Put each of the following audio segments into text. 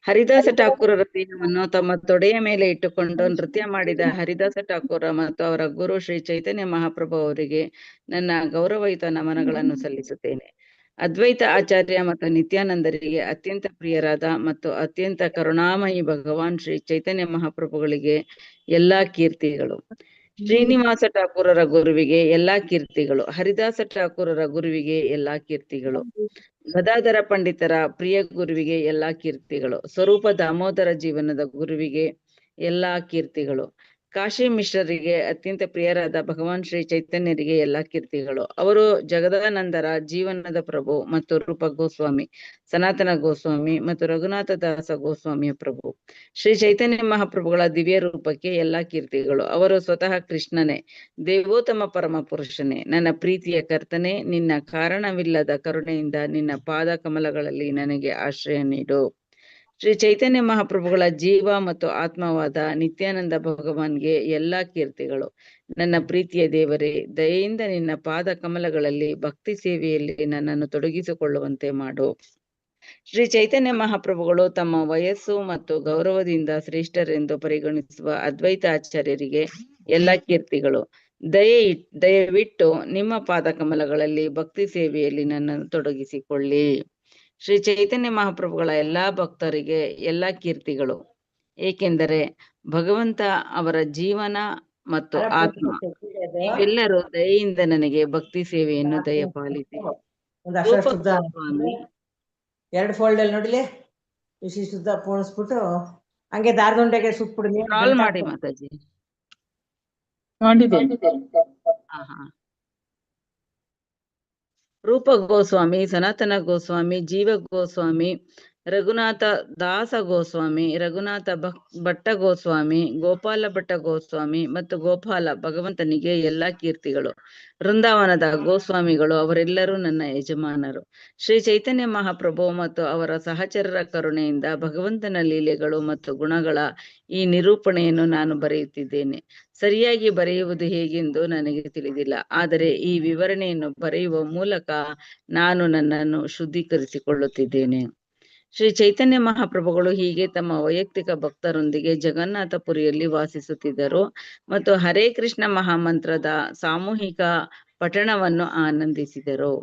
ಹರಿದಾಸ ಠಾಕೂರರ ದೇಹವನ್ನು ತಮ್ಮ ತೊಡೆಯ ಮೇಲೆ ಇಟ್ಟುಕೊಂಡು ನೃತ್ಯ ಮಾಡಿದ ಹರಿದಾಸ ಠಾಕೂರ ಮತ್ತು ಅವರ ಗುರು ಶ್ರೀ ಚೈತನ್ಯ ಮಹಾಪ್ರಭು ಅವರಿಗೆ ನನ್ನ ಗೌರವಯುತ ನಮನಗಳನ್ನು ಸಲ್ಲಿಸುತ್ತೇನೆ. ಅದ್ವೈತ ಆಚಾರ್ಯ ಮತ್ತು ನಿತ್ಯಾನಂದರಿಗೆ ಅತ್ಯಂತ ಪ್ರಿಯರಾದ ಮತ್ತು ಅತ್ಯಂತ ಕರುಣಾಮಯಿ ಭಗವಾನ್ ಶ್ರೀ ಚೈತನ್ಯ ಮಹಾಪ್ರಭುಗಳಿಗೆ ಎಲ್ಲಾ ಕೀರ್ತಿಗಳು. ಶ್ರೀನಿವಾಸ ಠಾಕೂರರ ಗುರುವಿಗೆ ಎಲ್ಲಾ ಕೀರ್ತಿಗಳು. ಹರಿದಾಸ ಠಾಕೂರರ ಗುರುವಿಗೆ ಎಲ್ಲಾ ಕೀರ್ತಿಗಳು. ಗದಾಧರ ಪಂಡಿತರ ಪ್ರಿಯ ಗುರುವಿಗೆ ಎಲ್ಲಾ ಕೀರ್ತಿಗಳು. ಸ್ವರೂಪ ದಾಮೋದರ ಜೀವನದ ಗುರುವಿಗೆ ಎಲ್ಲಾ ಕೀರ್ತಿಗಳು. ಕಾಶಿ ಮಿಶ್ರರಿಗೆ ಅತ್ಯಂತ ಪ್ರಿಯರಾದ ಭಗವಾನ್ ಶ್ರೀ ಚೈತನ್ಯರಿಗೆ ಎಲ್ಲಾ ಕೀರ್ತಿಗಳು. ಅವರು ಜಗದಾನಂದರ ಜೀವನದ ಪ್ರಭು ಮತ್ತು ರೂಪ ಗೋಸ್ವಾಮಿ, ಸನಾತನ ಗೋಸ್ವಾಮಿ ಮತ್ತು ರಘುನಾಥ ದಾಸ ಗೋಸ್ವಾಮಿಯ ಪ್ರಭು. ಶ್ರೀ ಚೈತನ್ಯ ಮಹಾಪ್ರಭುಗಳ ದಿವ್ಯ ರೂಪಕ್ಕೆ ಎಲ್ಲಾ ಕೀರ್ತಿಗಳು. ಅವರು ಸ್ವತಃ ಕೃಷ್ಣನೇ, ದೇವೋತ್ತಮ ಪರಮ ಪುರುಷನೇ, ನನ್ನ ಪ್ರೀತಿಯ ಕರ್ತನೆ, ನಿನ್ನ ಕಾರಣವಿಲ್ಲದ ಕರುಣೆಯಿಂದ ನಿನ್ನ ಪಾದ ಕಮಲಗಳಲ್ಲಿ ನನಗೆ ಆಶ್ರಯ ನೀಡು. ಶ್ರೀ ಚೈತನ್ಯ ಮಹಾಪ್ರಭುಗಳ ಜೀವ ಮತ್ತು ಆತ್ಮವಾದ ನಿತ್ಯಾನಂದ ಭಗವಾನ್ಗೆ ಎಲ್ಲಾ ಕೀರ್ತಿಗಳು. ನನ್ನ ಪ್ರೀತಿಯ ದೇವರೇ, ದಯೆಯಿಂದ ನಿನ್ನ ಪಾದ ಕಮಲಗಳಲ್ಲಿ ಭಕ್ತಿ ಸೇವೆಯಲ್ಲಿ ನನ್ನನ್ನು ತೊಡಗಿಸಿಕೊಳ್ಳುವಂತೆ ಮಾಡು. ಶ್ರೀ ಚೈತನ್ಯ ಮಹಾಪ್ರಭುಗಳು ತಮ್ಮ ವಯಸ್ಸು ಮತ್ತು ಗೌರವದಿಂದ ಶ್ರೇಷ್ಠರೆಂದು ಪರಿಗಣಿಸುವ ಅದ್ವೈತ ಆಚಾರ್ಯರಿಗೆ ಎಲ್ಲಾ ಕೀರ್ತಿಗಳು. ದಯವಿಟ್ಟು ನಿಮ್ಮ ಪಾದ ಕಮಲಗಳಲ್ಲಿ ಭಕ್ತಿ ಸೇವೆಯಲ್ಲಿ ನನ್ನನ್ನು ತೊಡಗಿಸಿಕೊಳ್ಳಿ. ಶ್ರೀ ಚೈತನ್ಯ ಮಹಾಪ್ರಭುಗಳ ಎಲ್ಲಾ ಭಕ್ತರಿಗೆ ಎಲ್ಲಾ ಕೀರ್ತಿಗಳು, ಏಕೆಂದರೆ ಭಗವಂತ, ಅವರ ಜೀವನ ಮತ್ತು ಆತ್ಮ ನೀವೆಲ್ಲರೂ ದಯೆಯಿಂದ ನನಗೆ ಭಕ್ತಿ ಸೇವೆಯನ್ನು ದಯಪಾಲಿಸಿ. ರೂಪ ಗೋಸ್ವಾಮಿ 2 ಫೋಲ್ಡ್ ಅಲ್ಲಿ ನೋಡಿಲಿ, ಇಷ್ಟಿದ್ದ ಪೋಣಿಸ್ಬಿಟ್ಟು ಹಂಗೆ ದಾರದುಂಡೆಗೆ ಸುಟ್ಬಿಡಿ. ಕಾಲ್ ಮಾಡಿ ಮಾತಾಜಿ. ರೂಪ ಗೋಸ್ವಾಮಿ, ಸನಾತನ ಗೋಸ್ವಾಮಿ, ಜೀವ ಗೋಸ್ವಾಮಿ, ರಘುನಾಥ ದಾಸ ಗೋಸ್ವಾಮಿ, ರಘುನಾಥ ಭಟ್ಟ ಗೋಸ್ವಾಮಿ, ಗೋಪಾಲ ಭಟ್ಟ ಗೋಸ್ವಾಮಿ ಮತ್ತು ಗೋಪಾಲ ಭಗವಂತನಿಗೆ ಎಲ್ಲಾ ಕೀರ್ತಿಗಳು. ವೃಂದಾವನದ ಗೋಸ್ವಾಮಿಗಳು ಅವರೆಲ್ಲರೂ ನನ್ನ ಯಜಮಾನರು. ಶ್ರೀ ಚೈತನ್ಯ ಮಹಾಪ್ರಭು ಮತ್ತು ಅವರ ಸಹಚರರ ಕರುಣೆಯಿಂದ ಭಗವಂತನ ಲೀಲೆಗಳು ಮತ್ತು ಗುಣಗಳ ಈ ನಿರೂಪಣೆಯನ್ನು ನಾನು ಬರೆಯುತ್ತಿದ್ದೇನೆ. ಸರಿಯಾಗಿ ಬರೆಯುವುದು ಹೇಗೆಂದು ನನಗೆ ತಿಳಿದಿಲ್ಲ, ಆದರೆ ಈ ವಿವರಣೆಯನ್ನು ಬರೆಯುವ ಮೂಲಕ ನಾನು ನನ್ನನ್ನು ಶುದ್ಧೀಕರಿಸಿಕೊಳ್ಳುತ್ತಿದ್ದೇನೆ. ಶ್ರೀ ಚೈತನ್ಯ ಮಹಾಪ್ರಭುಗಳು ಹೀಗೆ ತಮ್ಮ ವೈಯಕ್ತಿಕ ಭಕ್ತರೊಂದಿಗೆ ಜಗನ್ನಾಥಪುರಿಯಲ್ಲಿ ವಾಸಿಸುತ್ತಿದ್ದರು ಮತ್ತು ಹರೇ ಕೃಷ್ಣ ಮಹಾಮಂತ್ರದ ಸಾಮೂಹಿಕ ಪಠಣವನ್ನು ಆನಂದಿಸಿದರು.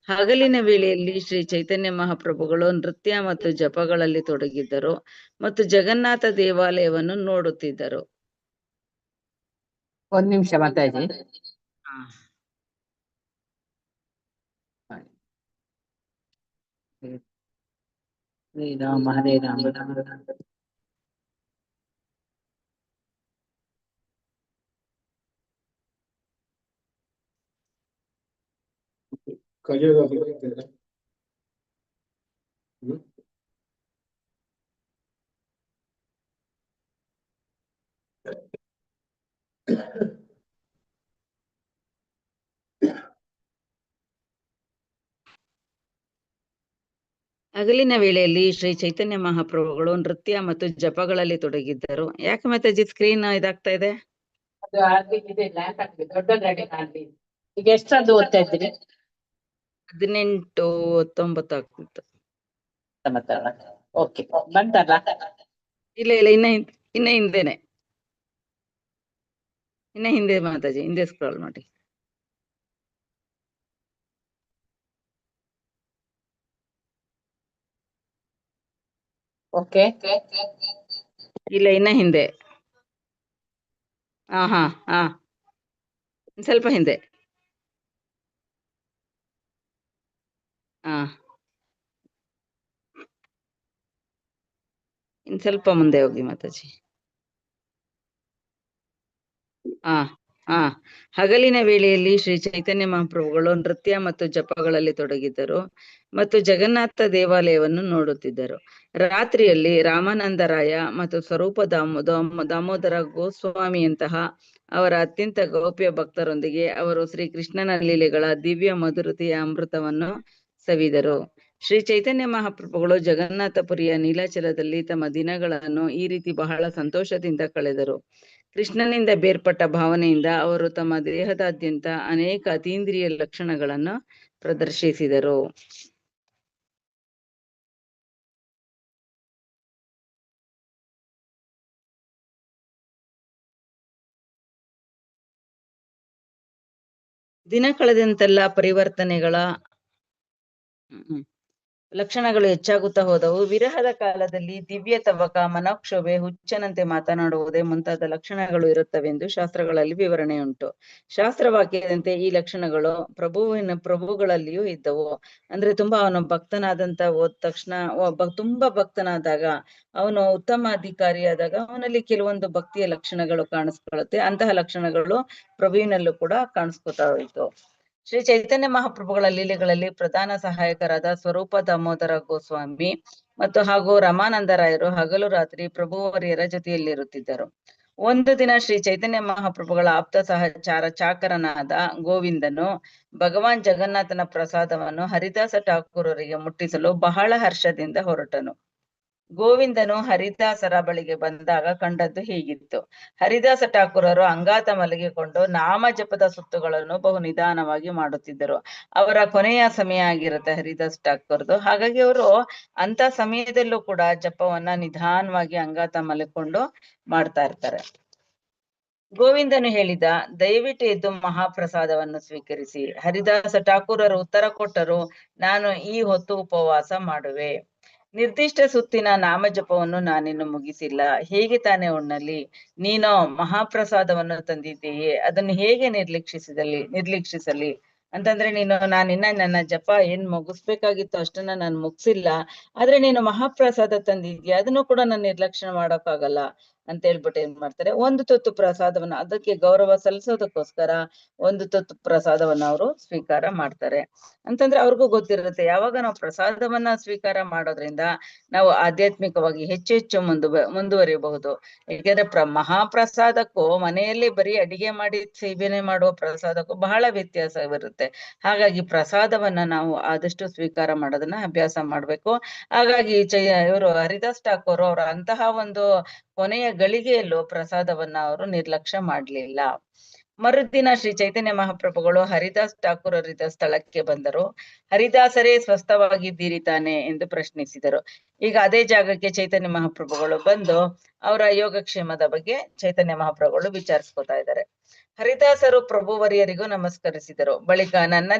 ಹಗಲಿನ ವೇಳೆಯಲ್ಲಿ ಶ್ರೀ ಚೈತನ್ಯ ಮಹಾಪ್ರಭುಗಳು ನೃತ್ಯ ಮತ್ತು ಜಪಗಳಲ್ಲಿ ತೊಡಗಿದ್ದರು ಮತ್ತು ಜಗನ್ನಾಥ ದೇವಾಲಯವನ್ನು ನೋಡುತ್ತಿದ್ದರು. ಒಂದ್ ನಿಮಿಷ ಮಾತಾಡಿ. ಹರೇ ರಾಮ ಹರೇ ರಾಮ ರಾಮ ರಾಮ ಹಗಲಿನ ವೇಳೆಯಲ್ಲಿ ಶ್ರೀ ಚೈತನ್ಯ ಮಹಾಪ್ರಭುಗಳು ನೃತ್ಯ ಮತ್ತು ಜಪಗಳಲ್ಲಿ ತೊಡಗಿದ್ದರು. ಯಾಕೆ ಮಾತಾಜಿ ಸ್ಕ್ರೀನ್ ಇದಾಗ್ತಾ ಇದೆ? ಈಗ ಎಷ್ಟರದ್ದು ಓದ್ತಾ ಇದ್ದೀರಿ? 18, 19 ಆಗ್ತಿತ್ತು. ಓಕೆ, ಬಂತಲ್ಲ? ಇಲ್ಲ, ಇನ್ನ ಹಿಂದೆನೆ, ಇನ್ನ ಹಿಂದೆ ಮಾತಾಜಿ, ಹಿಂದೆ ಸ್ಕ್ರಾಲ್ ಮಾಡಿ. ಓಕೆ, ಇಲ್ಲ, ಇನ್ನ ಹಿಂದೆ. ಹಾ, ಸ್ವಲ್ಪ ಹಿಂದೆ. ಇನ್ ಸ್ವಲ್ಪ ಮುಂದೆ ಹೋಗಿ ಮಾತಾಜಿ. ಹಗಲಿನ ವೇಳೆಯಲ್ಲಿ ಶ್ರೀ ಚೈತನ್ಯ ಮಹಾಪ್ರಭುಗಳು ನೃತ್ಯ ಮತ್ತು ಜಪಗಳಲ್ಲಿ ತೊಡಗಿದ್ದರು ಮತ್ತು ಜಗನ್ನಾಥ ದೇವಾಲಯವನ್ನು ನೋಡುತ್ತಿದ್ದರು. ರಾತ್ರಿಯಲ್ಲಿ ರಾಮಾನಂದರಾಯ ಮತ್ತು ಸ್ವರೂಪ ದಾಮೋದರ ಗೋಸ್ವಾಮಿಯಂತಹ ಅವರ ಅತ್ಯಂತ ಗೌಪ್ಯ ಭಕ್ತರೊಂದಿಗೆ ಅವರು ಶ್ರೀ ಕೃಷ್ಣನ ಲೀಲೆಗಳ ದಿವ್ಯ ಮಧುರತೆಯ ಅಮೃತವನ್ನು ಸವಿದರು. ಶ್ರೀ ಚೈತನ್ಯ ಮಹಾಪ್ರಭುಗಳು ಜಗನ್ನಾಥಪುರಿಯ ನೀಲಾಚಲದಲ್ಲಿ ತಮ್ಮ ದಿನಗಳನ್ನು ಈ ರೀತಿ ಬಹಳ ಸಂತೋಷದಿಂದ ಕಳೆದರು. ಕೃಷ್ಣನಿಂದ ಬೇರ್ಪಟ್ಟ ಭಾವನೆಯಿಂದ ಅವರು ತಮ್ಮ ದೇಹದಾದ್ಯಂತ ಅನೇಕ ಅತೀಂದ್ರಿಯ ಲಕ್ಷಣಗಳನ್ನು ಪ್ರದರ್ಶಿಸಿದರು. ದಿನ ಕಳೆದಂತೆಲ್ಲ ಪರಿವರ್ತನೆಗಳ ಲಕ್ಷಣಗಳು ಹೆಚ್ಚಾಗುತ್ತಾ ಹೋದವು. ವಿರಹದ ಕಾಲದಲ್ಲಿ ದಿವ್ಯ ತವಕ, ಮನೋಕ್ಷೋಭೆ, ಹುಚ್ಚನಂತೆ ಮಾತನಾಡುವುದೇ ಮುಂತಾದ ಲಕ್ಷಣಗಳು ಇರುತ್ತವೆಂದು ಶಾಸ್ತ್ರಗಳಲ್ಲಿ ವಿವರಣೆ ಉಂಟು. ಶಾಸ್ತ್ರವಾಕ್ಯದಂತೆ ಈ ಲಕ್ಷಣಗಳು ಪ್ರಭುಗಳಲ್ಲಿಯೂ ಇದ್ದವು. ಅಂದ್ರೆ ತುಂಬಾ ಅವನು ಭಕ್ತನಾದಂತ ಹೋದ ತಕ್ಷಣ ತುಂಬಾ ಭಕ್ತನಾದಾಗ, ಅವನು ಉತ್ತಮ ಅಧಿಕಾರಿಯಾದಾಗ ಅವನಲ್ಲಿ ಕೆಲವೊಂದು ಭಕ್ತಿಯ ಲಕ್ಷಣಗಳು ಕಾಣಿಸ್ಕೊಳ್ಳುತ್ತೆ. ಅಂತಹ ಲಕ್ಷಣಗಳು ಪ್ರಭುವಿನಲ್ಲೂ ಕೂಡ ಕಾಣಿಸ್ಕೊತಾ ಹೋಯ್ತು. ಶ್ರೀ ಚೈತನ್ಯ ಮಹಾಪ್ರಭುಗಳ ಲೀಲೆಗಳಲ್ಲಿ ಪ್ರಧಾನ ಸಹಾಯಕರಾದ ಸ್ವರೂಪ ದಾಮೋದರ ಗೋಸ್ವಾಮಿ ಹಾಗೂ ರಮಾನಂದರಾಯರು ಹಗಲು ರಾತ್ರಿ ಪ್ರಭುವರಿಯರ ಜೊತೆಯಲ್ಲಿರುತ್ತಿದ್ದರು. ಒಂದು ದಿನ ಶ್ರೀ ಚೈತನ್ಯ ಮಹಾಪ್ರಭುಗಳ ಆಪ್ತ ಸಹಚಾರ ಚಾಕರನಾದ ಗೋವಿಂದನು ಭಗವಾನ್ ಜಗನ್ನಾಥನ ಪ್ರಸಾದವನ್ನು ಹರಿದಾಸ ಠಾಕೂರರಿಗೆ ಮುಟ್ಟಿಸಲು ಬಹಳ ಹರ್ಷದಿಂದ ಹೊರಟನು. ಗೋವಿಂದನು ಹರಿದಾಸರ ಬಳಿಗೆ ಬಂದಾಗ ಕಂಡದ್ದು ಹೀಗಿತ್ತು. ಹರಿದಾಸ ಠಾಕೂರರು ಅಂಗಾತ ಮಲಗಿಕೊಂಡು ನಾಮ ಜಪದ ಸುತ್ತುಗಳನ್ನು ಬಹು ನಿಧಾನವಾಗಿ ಮಾಡುತ್ತಿದ್ದರು. ಅವರ ಕೊನೆಯ ಸಮಯ ಆಗಿರುತ್ತೆ ಹರಿದಾಸ್ ಠಾಕೂರ್ದು. ಹಾಗಾಗಿ ಅವರು ಅಂತ ಸಮಯದಲ್ಲೂ ಕೂಡ ಜಪವನ್ನ ನಿಧಾನವಾಗಿ ಅಂಗಾತ ಮಲಗಿಕೊಂಡು ಮಾಡ್ತಾ ಇರ್ತಾರೆ. ಗೋವಿಂದನು ಹೇಳಿದ, ದಯವಿಟ್ಟು ಎದ್ದು ಮಹಾಪ್ರಸಾದವನ್ನು ಸ್ವೀಕರಿಸಿ. ಹರಿದಾಸ ಠಾಕೂರರು ಉತ್ತರ ಕೊಟ್ಟರು, ನಾನು ಈ ಹೊತ್ತು ಉಪವಾಸ ಮಾಡುವೆ. ನಿರ್ದಿಷ್ಟ ಸುತ್ತಿನ ನಾಮಜಪವನ್ನು ನಾನಿನ್ನು ಮುಗಿಸಿಲ್ಲ, ಹೇಗೆ ತಾನೇ ಉಣ್ಣಲಿ? ನೀನು ಮಹಾಪ್ರಸಾದವನ್ನು ತಂದಿದ್ದೀಯೇ, ಅದನ್ನು ಹೇಗೆ ನಿರ್ಲಕ್ಷಿಸಲಿ ಅಂತಂದ್ರೆ ನಾನಿನ್ನ ನನ್ನ ಜಪ ಏನ್ ಮುಗಿಸ್ಬೇಕಾಗಿತ್ತು ಅಷ್ಟನ್ನ ನಾನು ಮುಗಿಸಿಲ್ಲ, ಆದ್ರೆ ನೀನು ಮಹಾಪ್ರಸಾದ ತಂದಿದ್ಯಾ, ಅದನ್ನು ಕೂಡ ನಾನು ನಿರ್ಲಕ್ಷ್ಯ ಮಾಡೋಕ್ಕಾಗಲ್ಲ ಅಂತ ಹೇಳ್ಬಿಟ್ಟು ಏನ್ ಮಾಡ್ತಾರೆ, ಒಂದು ತುತ್ತು ಪ್ರಸಾದವನ್ನ, ಅದಕ್ಕೆ ಗೌರವ ಸಲ್ಲಿಸೋದಕ್ಕೋಸ್ಕರ ಒಂದು ತುತ್ತು ಪ್ರಸಾದವನ್ನ ಅವರು ಸ್ವೀಕಾರ ಮಾಡ್ತಾರೆ. ಅಂತಂದ್ರೆ ಅವ್ರಿಗೂ ಗೊತ್ತಿರುತ್ತೆ, ಯಾವಾಗ ನಾವು ಪ್ರಸಾದವನ್ನ ಸ್ವೀಕಾರ ಮಾಡೋದ್ರಿಂದ ನಾವು ಆಧ್ಯಾತ್ಮಿಕವಾಗಿ ಹೆಚ್ಚು ಮುಂದುವರಿಯಬಹುದು. ಯಾಕೆಂದ್ರೆ ಮಹಾಪ್ರಸಾದಕ್ಕೂ ಮನೆಯಲ್ಲಿ ಬರೀ ಅಡಿಗೆ ಮಾಡಿ ಸೇವನೆ ಮಾಡುವ ಪ್ರಸಾದಕ್ಕೂ ಬಹಳ ವ್ಯತ್ಯಾಸವಿರುತ್ತೆ. ಹಾಗಾಗಿ ಪ್ರಸಾದವನ್ನ ನಾವು ಆದಷ್ಟು ಸ್ವೀಕಾರ ಮಾಡೋದನ್ನ ಅಭ್ಯಾಸ ಮಾಡ್ಬೇಕು. ಹಾಗಾಗಿ ಇವರು ಹರಿದಾಸ್ ಠಾಕೂರ್ ಅವರ ಅಂತಹ ಒಂದು ಕೊನೆಯ ಗಳಿಗೆಯಲ್ಲೂ ಪ್ರಸಾದವನ್ನ ಅವರು ನಿರ್ಲಕ್ಷ್ಯ ಮಾಡ್ಲಿಲ್ಲ. ಮರುದಿನ ಶ್ರೀ ಚೈತನ್ಯ ಮಹಾಪ್ರಭುಗಳು ಹರಿದಾಸ್ ಠಾಕೂರರಿದ್ದ ಸ್ಥಳಕ್ಕೆ ಬಂದರು. ಹರಿದಾಸರೇ ಸ್ವಸ್ಥವಾಗಿದ್ದೀರಿ ತಾನೆ ಎಂದು ಪ್ರಶ್ನಿಸಿದರು. ಈಗ ಅದೇ ಜಾಗಕ್ಕೆ ಚೈತನ್ಯ ಮಹಾಪ್ರಭುಗಳು ಬಂದು ಅವರ ಯೋಗಕ್ಷೇಮದ ಬಗ್ಗೆ ಚೈತನ್ಯ ಮಹಾಪ್ರಭುಗಳು ವಿಚಾರಿಸ್ಕೊತಾ ಇದ್ದಾರೆ. ಹರಿದಾಸರು ಪ್ರಭುವರಿಯರಿಗೂ ನಮಸ್ಕರಿಸಿದರು. ಬಳಿಕ, ನನ್ನ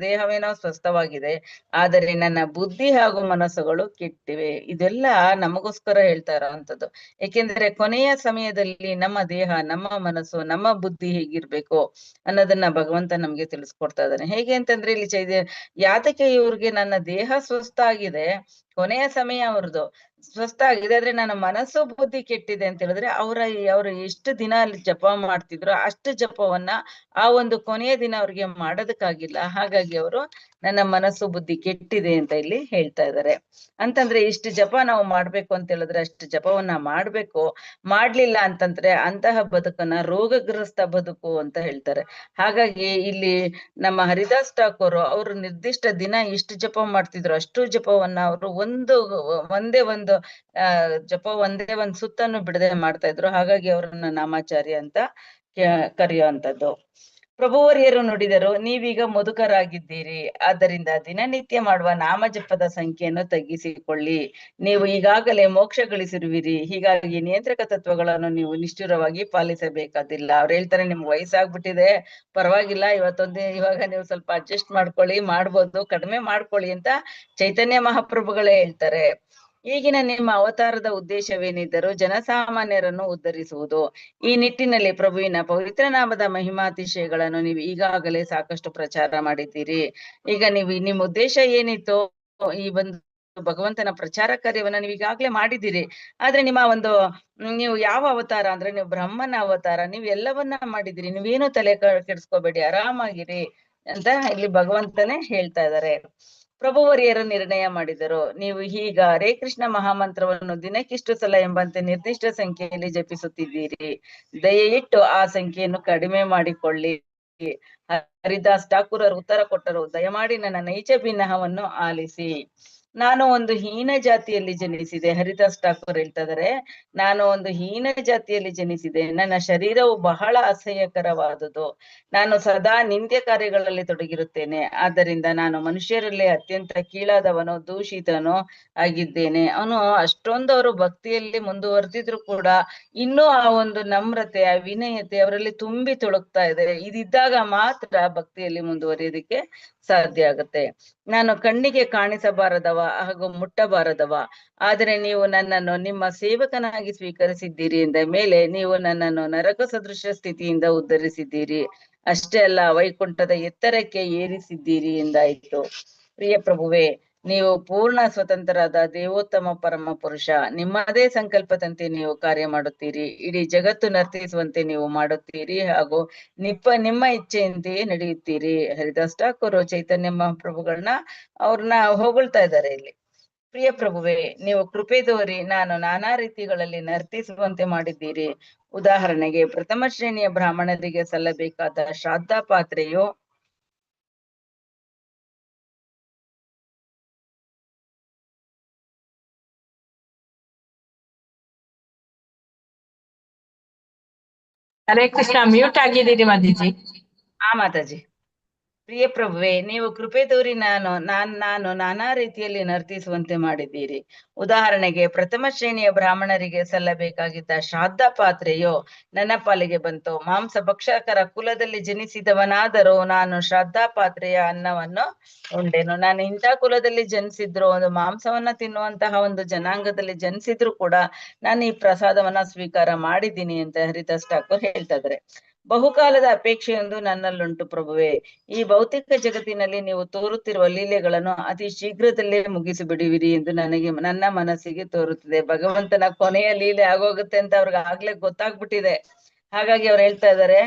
ದೇಹವೇನೋ ಸ್ವಸ್ಥವಾಗಿದೆ, ಆದರೆ ನನ್ನ ಬುದ್ಧಿ ಹಾಗೂ ಮನಸ್ಸುಗಳು ಕೆಟ್ಟಿವೆ. ಇದೆಲ್ಲ ನಮಗೋಸ್ಕರ ಹೇಳ್ತಾ ಇರೋವಂಥದ್ದು. ಏಕೆಂದ್ರೆ ಕೊನೆಯ ಸಮಯದಲ್ಲಿ ನಮ್ಮ ದೇಹ, ನಮ್ಮ ಮನಸ್ಸು, ನಮ್ಮ ಬುದ್ಧಿ ಹೇಗಿರ್ಬೇಕು ಅನ್ನೋದನ್ನ ಭಗವಂತ ನಮ್ಗೆ ತಿಳಿಸ್ಕೊಡ್ತಾ ಇದ್ದಾನೆ. ಹೇಗೆ ಅಂತಂದ್ರೆ ಇಲ್ಲಿ ಯಾತಕ್ಕೆ ಇವ್ರಿಗೆ ನನ್ನ ದೇಹ ಸ್ವಸ್ಥ ಆಗಿದೆ, ಕೊನೆಯ ಸಮಯ ಅವ್ರದ್ದು ಸ್ವಸ್ಥ ಆಗಿದೆ, ಆದ್ರೆ ನನ್ನ ಮನಸ್ಸು ಬುದ್ಧಿ ಕೆಟ್ಟಿದೆ ಅಂತ ಹೇಳಿದ್ರೆ ಅವ್ರು ಎಷ್ಟು ದಿನ ಅಲ್ಲಿ ಜಪ ಮಾಡ್ತಿದ್ರು ಅಷ್ಟು ಜಪವನ್ನ ಆ ಒಂದು ಕೊನೆಯ ದಿನ ಅವ್ರಿಗೆ ಮಾಡೋದಕ್ಕಾಗಿಲ್ಲ. ಹಾಗಾಗಿ ಅವರು ನನ್ನ ಮನಸ್ಸು ಬುದ್ಧಿ ಕೆಟ್ಟಿದೆ ಅಂತ ಇಲ್ಲಿ ಹೇಳ್ತಾ ಇದ್ದಾರೆ. ಅಂತಂದ್ರೆ ಇಷ್ಟು ಜಪ ನಾವು ಮಾಡ್ಬೇಕು ಅಂತ ಹೇಳಿದ್ರೆ ಅಷ್ಟು ಜಪವನ್ನ ಮಾಡ್ಬೇಕು. ಮಾಡ್ಲಿಲ್ಲ ಅಂತಂದ್ರೆ ಅಂತಹ ಬದುಕನ್ನ ರೋಗಗ್ರಸ್ತ ಬದುಕು ಅಂತ ಹೇಳ್ತಾರೆ. ಹಾಗಾಗಿ ಇಲ್ಲಿ ನಮ್ಮ ಹರಿದಾಸ್ ಠಾಕೂರ್ ಅವರು ನಿರ್ದಿಷ್ಟ ದಿನ ಇಷ್ಟು ಜಪ ಮಾಡ್ತಿದ್ರು, ಅಷ್ಟು ಜಪವನ್ನ ಅವರು ಒಂದೇ ಒಂದು ಒಂದೇ ಒಂದು ಸುತ್ತನ್ನು ಬಿಡದೆ ಮಾಡ್ತಾ ಇದ್ರು. ಹಾಗಾಗಿ ಅವರನ್ನ ನಾಮಾಚಾರ್ಯ ಅಂತ ಕರೆಯುವಂಥದ್ದು. ಪ್ರಭುವರಿಯರು ನುಡಿದರು, ನೀವೀಗ ಮುದುಕರಾಗಿದ್ದೀರಿ, ಆದ್ದರಿಂದ ದಿನನಿತ್ಯ ಮಾಡುವ ನಾಮಜಪದ ಸಂಖ್ಯೆಯನ್ನು ತಗ್ಗಿಸಿಕೊಳ್ಳಿ. ನೀವು ಈಗಾಗಲೇ ಮೋಕ್ಷ ಗಳಿಸಿರುವಿರಿ, ಹೀಗಾಗಿ ನಿಯಂತ್ರಕ ತತ್ವಗಳನ್ನು ನೀವು ನಿಷ್ಠುರವಾಗಿ ಪಾಲಿಸಬೇಕಾದಿಲ್ಲ. ಅವ್ರು ಹೇಳ್ತಾರೆ, ನಿಮ್ಗೆ ವಯಸ್ಸಾಗ್ಬಿಟ್ಟಿದೆ, ಪರವಾಗಿಲ್ಲ, ಇವಾಗ ನೀವು ಸ್ವಲ್ಪ ಅಡ್ಜಸ್ಟ್ ಮಾಡ್ಬೋದು, ಕಡಿಮೆ ಮಾಡ್ಕೊಳ್ಳಿ ಅಂತ ಚೈತನ್ಯ ಮಹಾಪ್ರಭುಗಳೇ ಹೇಳ್ತಾರೆ. ಈಗಿನ ನಿಮ್ಮ ಅವತಾರದ ಉದ್ದೇಶವೇನಿದ್ದರೂ ಜನಸಾಮಾನ್ಯರನ್ನು ಉದ್ಧರಿಸುವುದು. ಈ ನಿಟ್ಟಿನಲ್ಲಿ ಪ್ರಭುವಿನ ಪವಿತ್ರ ನಾಮದ ಮಹಿಮಾತಿಶಯಗಳನ್ನು ನೀವು ಈಗಾಗಲೇ ಸಾಕಷ್ಟು ಪ್ರಚಾರ ಮಾಡಿದ್ದೀರಿ. ಈಗ ನಿಮ್ಮ ಉದ್ದೇಶ ಏನಿತ್ತು, ಈ ಒಂದು ಭಗವಂತನ ಪ್ರಚಾರ ಕಾರ್ಯವನ್ನ ನೀವು ಈಗಾಗಲೇ ಮಾಡಿದ್ದೀರಿ. ಆದ್ರೆ ನೀವು ಯಾವ ಅವತಾರ ಅಂದ್ರೆ ನೀವು ಬ್ರಹ್ಮನ ಅವತಾರ, ನೀವು ಎಲ್ಲವನ್ನ ಮಾಡಿದಿರಿ, ನೀವೇನು ತಲೆ ಕೆಡಿಸ್ಕೋಬೇಡಿ, ಆರಾಮಾಗಿರಿ ಅಂತ ಇಲ್ಲಿ ಭಗವಂತನೇ ಹೇಳ್ತಾ ಇದ್ದಾರೆ. ಪ್ರಭುವರಿಯರು ನಿರ್ಣಯ ಮಾಡಿದರು, ನೀವು ಈಗ ಹರೇ ಕೃಷ್ಣ ಮಹಾಮಂತ್ರವನ್ನು ದಿನಕ್ಕಿಷ್ಟು ಸಲ ಎಂಬಂತೆ ನಿರ್ದಿಷ್ಟ ಸಂಖ್ಯೆಯಲ್ಲಿ ಜಪಿಸುತ್ತಿದ್ದೀರಿ. ದಯವಿಟ್ಟು ಆ ಸಂಖ್ಯೆಯನ್ನು ಕಡಿಮೆ ಮಾಡಿಕೊಳ್ಳಿ. ಹರಿದಾಸ್ ಠಾಕೂರರು ಉತ್ತರ ಕೊಟ್ಟರು, ದಯಮಾಡಿ ನನ್ನ ನೈಜ ಭಿನ್ನಹವನ್ನು ಆಲಿಸಿ. ನಾನು ಒಂದು ಹೀನ ಜಾತಿಯಲ್ಲಿ ಜನಿಸಿದೆ. ಹರಿದಾಸ್ ಠಾಕೂರ್ ಹೇಳ್ತಾ ಇದಾರೆ, ನಾನು ಒಂದು ಹೀನ ಜಾತಿಯಲ್ಲಿ ಜನಿಸಿದೆ, ನನ್ನ ಶರೀರವು ಬಹಳ ಅಸಹ್ಯಕರವಾದುದು, ನಾನು ಸದಾ ನಿಂದ್ಯ ಕಾರ್ಯಗಳಲ್ಲಿ ತೊಡಗಿರುತ್ತೇನೆ, ಆದ್ದರಿಂದ ನಾನು ಮನುಷ್ಯರಲ್ಲೇ ಅತ್ಯಂತ ಕೀಳಾದವನು, ದೂಷಿತನು ಆಗಿದ್ದೇನೆ. ಅವನು ಅಷ್ಟೊಂದು ಅವರು ಭಕ್ತಿಯಲ್ಲಿ ಮುಂದುವರೆದಿದ್ರು ಕೂಡ ಇನ್ನೂ ಆ ಒಂದು ನಮ್ರತೆ, ಆ ವಿನಯತೆ ಅವರಲ್ಲಿ ತುಂಬಿ ತುಳುಕ್ತಾ ಇದೆ. ಇದಿದ್ದಾಗ ಮಾತ್ರ ಭಕ್ತಿಯಲ್ಲಿ ಮುಂದುವರಿಯೋದಕ್ಕೆ ಸಾಧ್ಯ ಆಗುತ್ತೆ. ನಾನು ಕಣ್ಣಿಗೆ ಕಾಣಿಸಬಾರದವ ಹಾಗೂ ಮುಟ್ಟಬಾರದವ, ಆದರೆ ನೀವು ನನ್ನನ್ನು ನಿಮ್ಮ ಸೇವಕನಾಗಿ ಸ್ವೀಕರಿಸಿದ್ದೀರಿ ಎಂದ ಮೇಲೆ ನೀವು ನನ್ನನ್ನು ನರಕ ಸದೃಶ ಸ್ಥಿತಿಯಿಂದ ಉದ್ಧರಿಸಿದ್ದೀರಿ, ಅಷ್ಟೇ ಅಲ್ಲ ವೈಕುಂಠದ ಎತ್ತರಕ್ಕೆ ಏರಿಸಿದ್ದೀರಿ ಎಂದಾಯಿತು. ಪ್ರಿಯ ಪ್ರಭುವೇ, ನೀವು ಪೂರ್ಣ ಸ್ವತಂತ್ರರಾದ ದೇವೋತ್ತಮ ಪರಮ ಪುರುಷ, ನಿಮ್ಮದೇ ಸಂಕಲ್ಪದಂತೆ ನೀವು ಕಾರ್ಯ ಮಾಡುತ್ತೀರಿ, ಇಡೀ ಜಗತ್ತು ನರ್ತಿಸುವಂತೆ ನೀವು ಮಾಡುತ್ತೀರಿ ಹಾಗೂ ನಿಮ್ಮ ಇಚ್ಛೆಯಂತೆಯೇ ನಡೆಯುತ್ತೀರಿ. ಹರಿದಾಸ್ ಠಾಕೂರ್ ಚೈತನ್ಯ ಮಹಾಪ್ರಭುಗಳನ್ನ ಅವ್ರನ್ನ ಹೊಗಳ್ತಾ ಇದ್ದಾರೆ ಇಲ್ಲಿ. ಪ್ರಿಯ ಪ್ರಭುವೇ, ನೀವು ಕೃಪೆ ತೋರಿ ನಾನು ನಾನಾ ರೀತಿಗಳಲ್ಲಿ ನರ್ತಿಸುವಂತೆ ಮಾಡಿದ್ದೀರಿ. ಉದಾಹರಣೆಗೆ ಪ್ರಥಮ ಶ್ರೇಣಿಯ ಬ್ರಾಹ್ಮಣರಿಗೆ ಸಲ್ಲಬೇಕಾದ ಶ್ರಾದ್ದ ಪಾತ್ರೆಯು ಹರೇ ಕೃಷ್ಣ, ಮ್ಯೂಟ್ ಆಗಿದ್ದೀರಿ ಮಾತಾಜಿ. ಮಾತಾಜಿ. ಪ್ರಿಯ ಪ್ರಭುವೇ, ನೀವು ಕೃಪೆ ತೋರಿ ನಾನು ನಾನಾ ರೀತಿಯಲ್ಲಿ ನರ್ತಿಸುವಂತೆ ಮಾಡಿದ್ದೀರಿ. ಉದಾಹರಣೆಗೆ ಪ್ರಥಮ ಶ್ರೇಣಿಯ ಬ್ರಾಹ್ಮಣರಿಗೆ ಸಲ್ಲಬೇಕಾಗಿದ್ದ ಶ್ರಾದ್ದ ಪಾತ್ರೆಯು ನನ್ನ ಪಾಲಿಗೆ ಬಂತು. ಮಾಂಸ ಭಕ್ಷಕರ ಕುಲದಲ್ಲಿ ಜನಿಸಿದವನಾದರೂ ನಾನು ಶ್ರಾದ್ದ ಪಾತ್ರೆಯ ಅನ್ನವನ್ನು ಉಂಡೆನು. ನಾನು ಇಂಥ ಕುಲದಲ್ಲಿ ಜನಿಸಿದ್ರು, ಒಂದು ಮಾಂಸವನ್ನ ತಿನ್ನುವಂತಹ ಒಂದು ಜನಾಂಗದಲ್ಲಿ ಜನಿಸಿದ್ರು ಕೂಡ ನಾನು ಈ ಪ್ರಸಾದವನ್ನ ಸ್ವೀಕಾರ ಮಾಡಿದ್ದೀನಿ ಅಂತ ಹರಿದಾಸ್ ಠಾಕೂರ್ ಹೇಳ್ತಾ ಇದ್ದಾರೆ. ಬಹುಕಾಲದ ಅಪೇಕ್ಷೆಯೊಂದು ನನ್ನಲ್ಲುಂಟು ಪ್ರಭುವೇ. ಈ ಭೌತಿಕ ಜಗತ್ತಿನಲ್ಲಿ ನೀವು ತೋರುತ್ತಿರುವ ಲೀಲೆಗಳನ್ನು ಅತಿ ಶೀಘ್ರದಲ್ಲೇ ಮುಗಿಸಿ ಬಿಡುವಿರಿ ಎಂದು ನನ್ನ ಮನಸ್ಸಿಗೆ ತೋರುತ್ತದೆ. ಭಗವಂತನ ಕೊನೆಯ ಲೀಲೆ ಆಗೋಗುತ್ತೆ ಅಂತ ಅವ್ರಿಗೆ ಆಗ್ಲೇ ಗೊತ್ತಾಗ್ಬಿಟ್ಟಿದೆ. ಹಾಗಾಗಿ ಅವ್ರು ಹೇಳ್ತಾ ಇದ್ದಾರೆ,